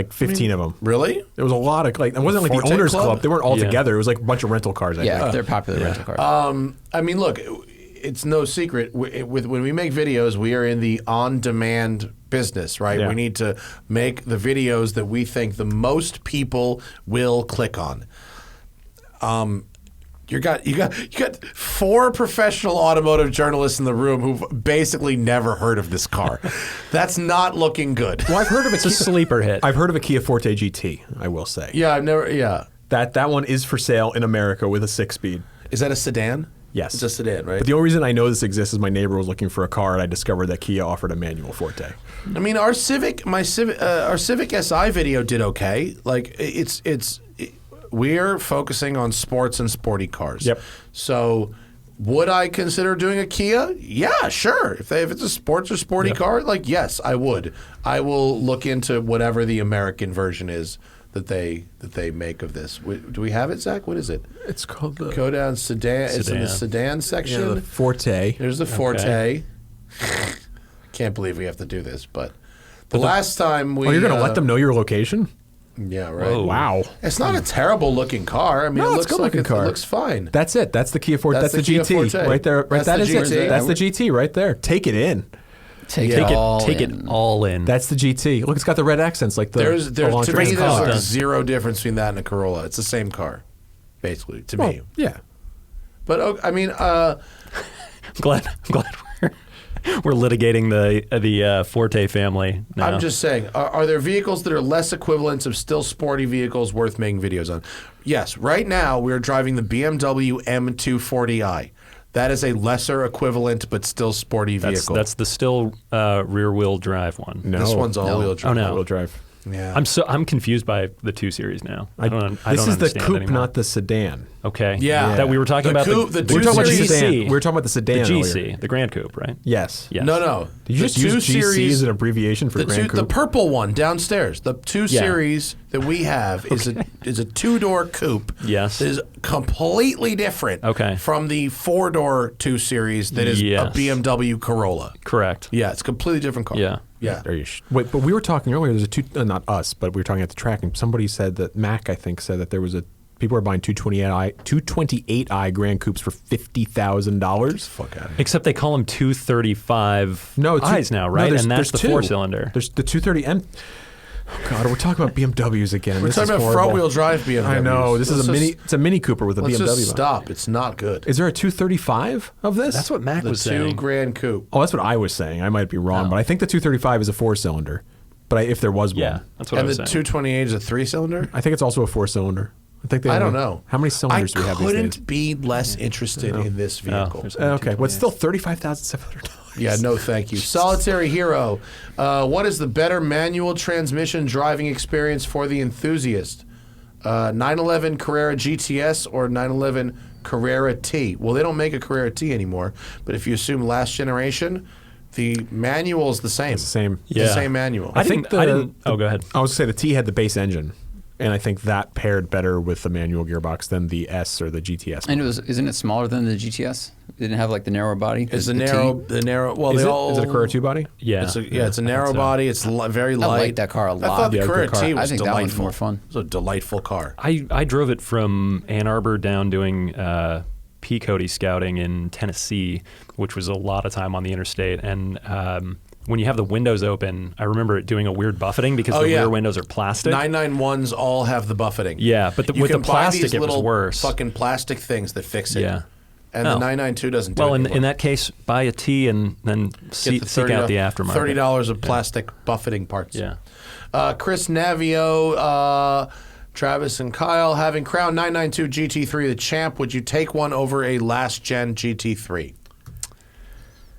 15 of them. really? There was a lot of it wasn't the Forte owners Club? club. They weren't all Yeah. together. It was a bunch of rental cars. I Yeah, think. they're popular rental cars. I mean, look, it's no secret. When we make videos, we are in the on-demand business, right? Yeah. We need to make the videos that we think the most people will click on. You got 4 professional automotive journalists in the room who've basically never heard of this car. That's not looking good. Well, I've heard of It's a sleeper hit. I've heard of a Kia Forte GT, I will say. Yeah, I've never. Yeah, That one is for sale in America with a 6-speed. is that a sedan? Yes. It's a sedan, right? But the only reason I know this exists is my neighbor was looking for a car, and I discovered that Kia offered a manual Forte. I mean, our Civic Si video did okay. Like we're focusing on sports and sporty cars. Yep. So, would I consider doing a Kia? Yeah, sure. If it's a sports or sporty car, like yes, I would. I will look into whatever the American version is that they make of this. Do we have it, Zach? What is it? It's called the... Go down sedan. It's in the sedan section. Yeah, the Forte. There's the Forte. Can't believe we have to do this, but the last time we... Oh, you're going to let them know your location? Yeah, right. Whoa. Wow. It's not a terrible looking car. I mean, No, it it's looks a good like looking car. It looks fine. That's it. That's the Kia Forte. That's That's the the Kia GT. Forte. Right there. Right, That's that the is GT. it. That's the GT right there. Take it in. Take Yeah. it all Take it in. all in. That's the GT. Look, it's got the red accents like the There's to Elantra me, N. there's like Done. zero difference between that and a Corolla. It's the same car, basically, to me. Yeah. But I mean, glad we're litigating the Forte family now. I'm just saying, are there vehicles that are less equivalents of still sporty vehicles worth making videos on? Yes. Right now, we're driving the BMW M240i. That is a lesser equivalent, but still sporty vehicle. That's the still rear-wheel drive one. No. This one's all-wheel drive. Oh, no. All-wheel drive. Yeah. I'm confused by the 2 Series now. I don't This is the understand coupe, anymore. not the sedan. Okay. Yeah. That we were talking The about coupe- the the two We were talking about the Series- sedan. GC. We were talking about the sedan The earlier. GC, the Grand Coupe, right? Yes. Yes. No. Did you just use GC as an abbreviation for Grand the Coupe? purple one downstairs. The 2 Yeah. Series that we have is a 2-door coupe. Yes. That is completely different. Okay. From the 4-door 2 Series that is a Yes. BMW Corolla. Correct. Yeah, it's a completely different car. Yeah. Yeah. Wait, but we were talking earlier. There's a not us, but we were talking at the track, and somebody said that Mac, I think, said that there was people are buying 228i Grand Coupes for $50,000. Fuck out of here. Except they call them 235 No, it's eyes now, right? there's- and that's the there's two. 4-cylinder. There's the 230M. Oh God, we're talking about BMWs again. We're This talking is about horrible. front-wheel drive BMWs. I know. This is Let's a mini. just- It's a Mini Cooper with a Let's BMW. just stop. It's not good. Is there a 235 of this? That's what Mac The was 2 saying. Grand Coupe. Oh, that's what I was saying. I might be wrong, but I think the 235 is a 4-cylinder. But if there was Yeah, one, that's what I And was the saying. 228 is a 3-cylinder? I think it's also a 4-cylinder. I think they. I have don't a- know. How many cylinders do we have I these days? couldn't be less interested in this vehicle. there's Okay, well, it's still $35,700. Yeah, no thank you. Solitary Hero. What is the better manual transmission driving experience for the enthusiast? 911 Carrera GTS or 911 Carrera T? Well, they don't make a Carrera T anymore, but if you assume last generation, the manual is the same. It's the same. It's the same manual. I think the- I didn't. Oh, go ahead. I was going to say the T had the base engine, and I think that paired better with the manual gearbox than the S or the GTS. And isn't it smaller than the GTS? It didn't have like the narrow body. It's the the narrow. Well, Is they it? all. Is it a Carrera 2 body? Yeah. It's a narrow so. body. It's very light. like that car a I lot. thought the Yeah, good Carrera car. T I was think that delightful. one's more fun. It was a delightful car. I drove it from Ann Arbor down doing Pequody scouting in Tennessee, which was a lot of time on the interstate. And when you have the windows open, I remember it doing a weird buffeting because the rear windows are plastic. 991s all have the buffeting. Yeah, but You with can the buy plastic, these it was little worse. Fucking plastic things that fix it. Yeah. And Oh. the 992 doesn't do Well, it in anymore. that case, buy a T and then seek out the aftermarket. $30 of plastic buffeting parts. Yeah. Chris Navio, Travis and Kyle, having Crown 992 GT3 the champ, would you take one over a last-gen GT3?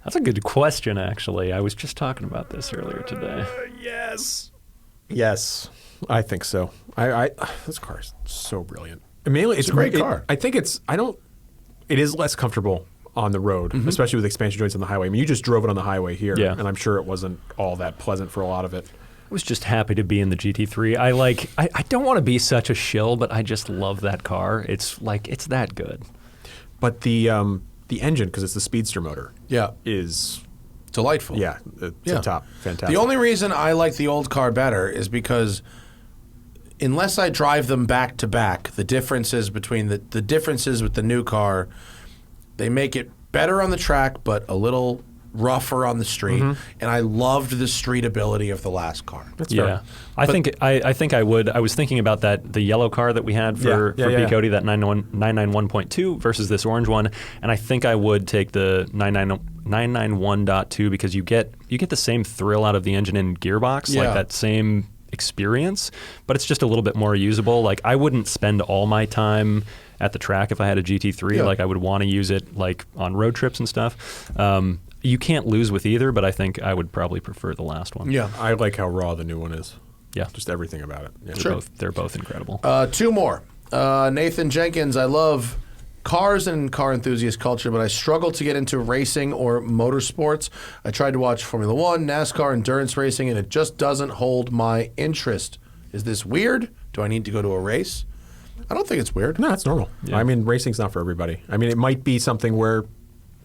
That's a good question, actually. I was just talking about this earlier today. Yes, I think so. I this car is so brilliant. And mainly, it's a great car. I think it's. I don't. It is less comfortable on the road, especially with expansion joints on the highway. I mean, you just drove it on the highway here, Yeah. and I'm sure it wasn't all that pleasant for a lot of it. I was just happy to be in the GT3. I don't want to be such a shill, but I just love that car. It's that good. But the engine, because it's the speedster motor, Yeah. is Delightful. it's a top fantastic. The only reason I like the old car better is because unless I drive them back to back, the differences between the differences with the new car, they make it better on the track, but a little rougher on the street, and I loved the street ability of the last car. That's fair. I think I would. I was thinking about the yellow car that we had for B Cody, that 991.2 versus this orange one, and I think I would take the 991.2 because you get the same thrill out of the engine and gearbox, like that same experience, but it's just a little bit more usable. Like I wouldn't spend all my time at the track if I had a GT3. Like I would want to use it like on road trips and stuff. You can't lose with either, but I think I would probably prefer the last one. Yeah. I like how raw the new one is. Yeah. Just everything about it. Yeah. They're both incredible. Two more. Nathan Jenkins, I love cars and car enthusiast culture, but I struggle to get into racing or motorsports. I tried to watch Formula One, NASCAR, endurance racing, and it just doesn't hold my interest. Is this weird? Do I need to go to a race? I don't think it's weird. No, it's normal. Yeah. I mean, racing's not for everybody. I mean, it might be something where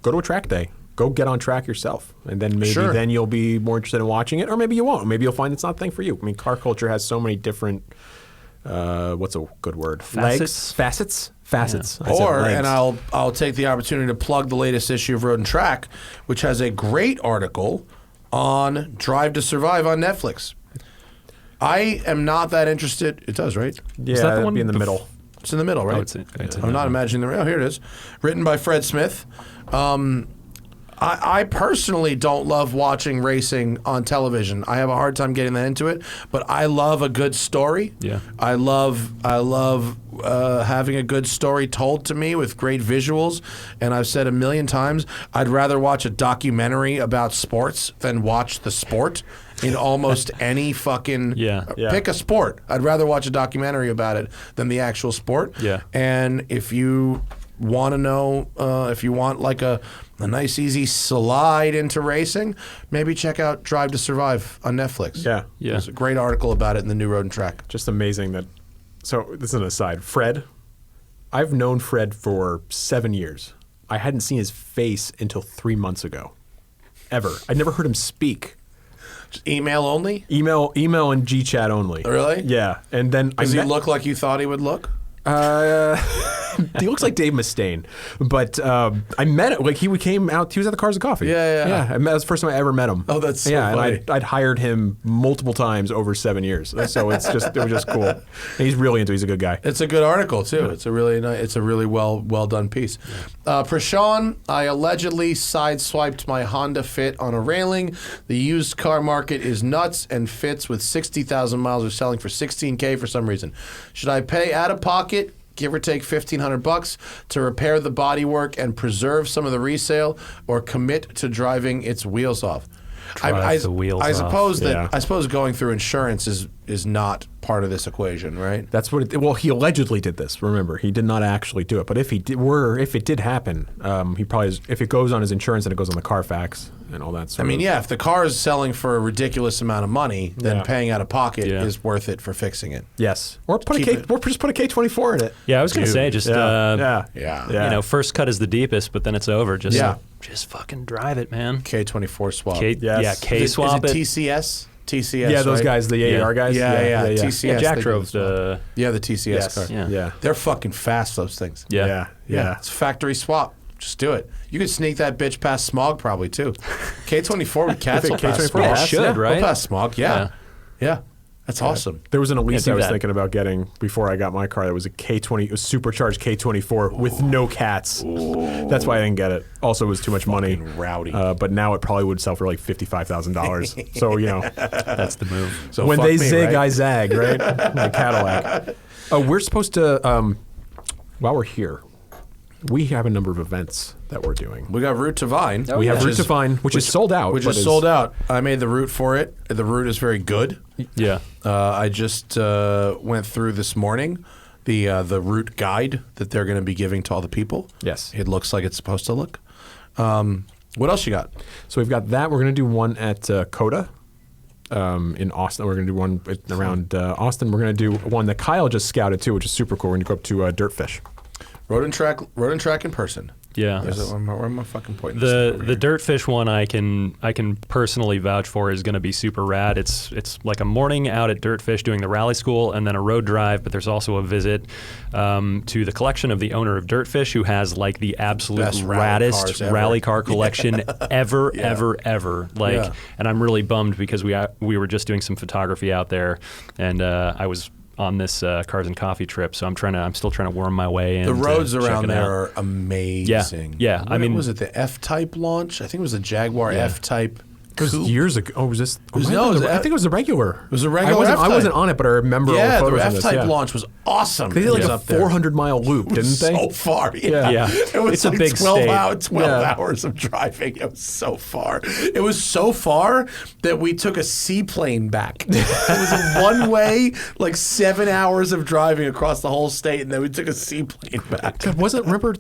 go to a track day. Go get on track yourself, and then maybe then you'll be more interested in watching it, or maybe you won't. Maybe you'll find it's not the thing for you. I mean, car culture has so many different, what's a good word? Facets? Facets? Facets. Yeah. Or, and I'll take the opportunity to plug the latest issue of Road and Track, which has a great article on Drive to Survive on Netflix. I am not that interested. It does, right? Yeah, Is that the that'd one be in the middle. It's in the middle, right? I'm not imagining the. Oh, here it is. Written by Fred Smith. I personally don't love watching racing on television. I have a hard time getting that into it, but I love a good story. Yeah. I love having a good story told to me with great visuals. And I've said a million times, I'd rather watch a documentary about sports than watch the sport in almost any fucking pick a sport. I'd rather watch a documentary about it than the actual sport. Yeah. And if you want to know, if you want like a nice easy slide into racing, maybe check out Drive to Survive on Netflix. Yeah. There's a great article about it in the new Road and Track. Just amazing that. So this is an aside. Fred, I've known Fred for 7 years. I hadn't seen his face until 3 months ago. Ever. I'd never heard him speak. Just email only? Email and G-chat only. Really? Yeah. And then Does he look like you thought he would look? He looks like Dave Mustaine, but I met him. Like he came out. He was at the Cars and Coffee. Yeah. That was the first time I ever met him. Oh, that's so funny. funny. And I'd hired him multiple times over 7 years. So it was just cool. And he's really into. He's a good guy. It's a good article too. It's a really nice. It's a really well done piece. Prashant, I allegedly sideswiped my Honda Fit on a railing. The used car market is nuts, and Fits with 60,000 miles are selling for $16K for some reason. Should I pay out of pocket, give or take $1,500 to repair the bodywork and preserve some of the resale, or commit to driving its wheels off? Drive the wheels I off. suppose that Yeah. I suppose going through insurance is not part of this equation, right? That's what. Well, he allegedly did this. Remember, he did not actually do it. But if it did happen, he probably if it goes on his insurance and it goes on the Carfax and all that. I mean, if the car is selling for a ridiculous amount of money, then Yeah. paying out of pocket Yeah. is worth it for fixing it. Yes, or Keep it. just put a K24 in it. Yeah, I was going to say, just Yeah. you know, first cut is the deepest, but then it's over. Just fucking drive it, man. K24 swap. K, Yes. Yeah, K Is swap it it. TCS? TCS. Yeah, those right? guys, the AAR guys. Yeah. TCS. Yeah, Jack they do drove the swap. the. Yeah, the TCS Yes. car. Yeah. Yeah. They're fucking fast, those things. Yeah. It's factory swap. Just do it. You could sneak that bitch past smog probably too. K24 with cats will pass K24 smog. pass, should, yeah. right? We'll pass smog. Yeah. That's awesome. There was an Elise do I was that. thinking about getting before I got my car. That was a K20, it was supercharged K24 with no cats. That's why I didn't get it. Also, it was too much money. Fucking rowdy. But now it probably would sell for like $55,000. So That's the move. So when fuck they me, zig, right? I zag, right? The Cadillac. We're supposed to. While we're here, we have a number of events that we're doing. We got Route to Vine. We have which Route to Vine, which is sold out. Which but is sold out. I made the route for it. The route is very good. Yeah. I just went through this morning the route guide that they're going to be giving to all the people. Yes. It looks like it's supposed to look. What else you got? So we've got that. We're going to do one at Coda in Austin. We're going to do one around Austin. We're going to do one that Kyle just scouted too, which is super cool. We're going to go up to Dirtfish. Road and track in person. Yeah. Where am I fucking pointing? The Dirtfish one I can personally vouch for is going to be super rad. It's like a morning out at Dirtfish doing the rally school and then a road drive, but there's also a visit to the collection of the owner of Dirtfish, who has like the absolute Best rally cars raddest ever. rally car collection ever. Like, Yeah. and I'm really bummed because we were just doing some photography out there, and I was on this Cars and Coffee trip, so I'm still trying to worm my way in. The roads to check around it there out. are amazing. Yeah. I mean, was it the F-Type launch? I think it was the Jaguar F-Type. It was coupe. years ago. Oh, was this? I think it was a regular. It was a regular I F-Type. wasn't on it, but I remember all the Yeah, the photos on this. F-Type launch was awesome. They did like It was a up there. 400-mile loop, didn't they? So far, yeah. Yeah. It was It's a like big 12 state. hours, hours of driving. It was so far. It was so far that we took a seaplane back. It was a one-way, like 7 hours of driving across the whole state, and then we took a seaplane back. God, remember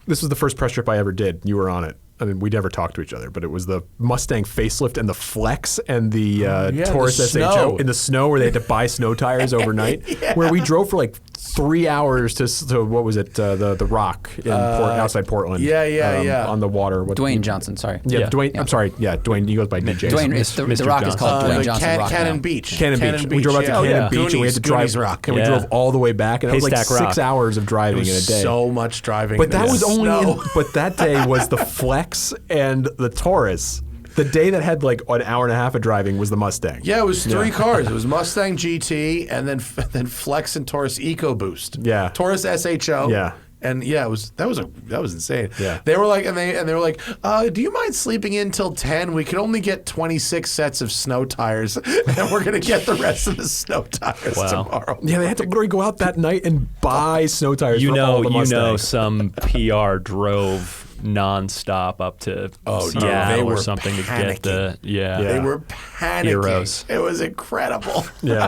this was the first press trip I ever did. You were on it. I mean, we never talked to each other, but it was the Mustang facelift and the Flex and the Taurus the SHO snow. in the snow where they had to buy snow tires overnight, where we drove for like 3 hours to what was it, the Rock in outside Portland. Yeah. On the water. Dwayne Johnson, sorry. Yeah, Dwayne. I'm sorry. Yeah, Dwayne. He goes by DJ. Dwayne, it's the Mr. Rock is called Johnson. Dwayne Johnson Rock Cannon now. Beach. Cannon Beach. We drove out to yeah. Cannon Beach and we had to drive. Goonies Rock. And we Yeah. drove all the way back, and it was like Haystack 6 Rock. hours of It driving in a was day. so much driving. But in that the was only. snow. But that day was the Flex and the Taurus. The day that had like an hour and a half of driving was the Mustang. Yeah, it was three cars. It was Mustang GT and then Flex and Taurus EcoBoost. Yeah. Taurus SHO. Yeah. And yeah, that was insane. Yeah. They were like, and they were like, do you mind sleeping in till 10? We could only get 26 sets of snow tires, and we're gonna get the rest of the snow tires tomorrow. Yeah, they had to literally go out that night and buy snow tires. For all the Mustangs. Some PR drove nonstop up to Seattle they or were something to get the They were panicking. Heroes. It was incredible. Yeah,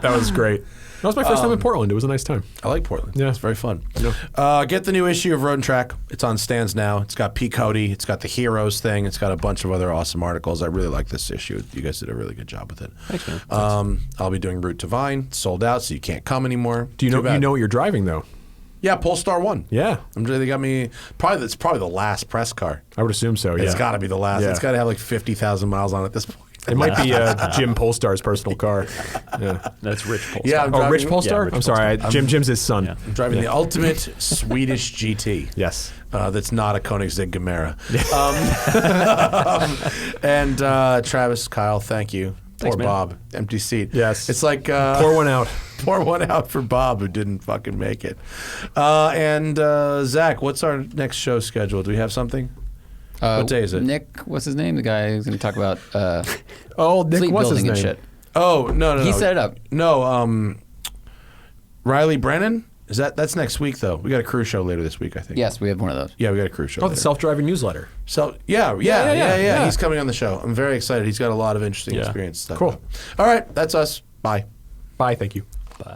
that was great. That was my first time in Portland. It was a nice time. I like Portland. Yeah. It's very fun. Get the new issue of Road and Track. It's on stands now. It's got P. Cody. It's got the Heroes thing. It's got a bunch of other awesome articles. I really like this issue. You guys did a really good job with it. Thanks, man. I'll be doing Route to Vine. It's sold out, so you can't come anymore. Do you know? Too bad. You know what you're driving though? Yeah, Polestar 1. Yeah, They got me. It's probably the last press car. I would assume so. Yeah, It's got to be the last. Yeah. It's got to have like 50,000 miles on it at this point. It might be Jim Polestar's personal car. Yeah. That's Rich Polestar. Yeah, I'm Oh, driving, Rich Polestar? Rich I'm sorry. Jim's his son. Yeah. I'm driving the ultimate Swedish GT. Yes. That's not a Koenigsegg Gemera. And Travis, Kyle, thank you. Thanks, Poor man. Bob, empty seat. Yes. It's like Pour one out. pour one out for Bob who didn't fucking make it. And Zach, what's our next show schedule? Do we have something? What day is it? Nick, what's his name? The guy who's going to talk about Oh, Nick, fleet what's his building name? and shit. Oh no. He set it up. No, Riley Brennan. That's next week though. We got a cruise show later this week, I think. Yes, we have one of those. Yeah, we got a cruise show. Oh, the later. self-driving newsletter. So yeah. He's coming on the show. I'm very excited. He's got a lot of interesting experience stuff. Cool. All right, that's us. Bye. Bye. Thank you. Bye.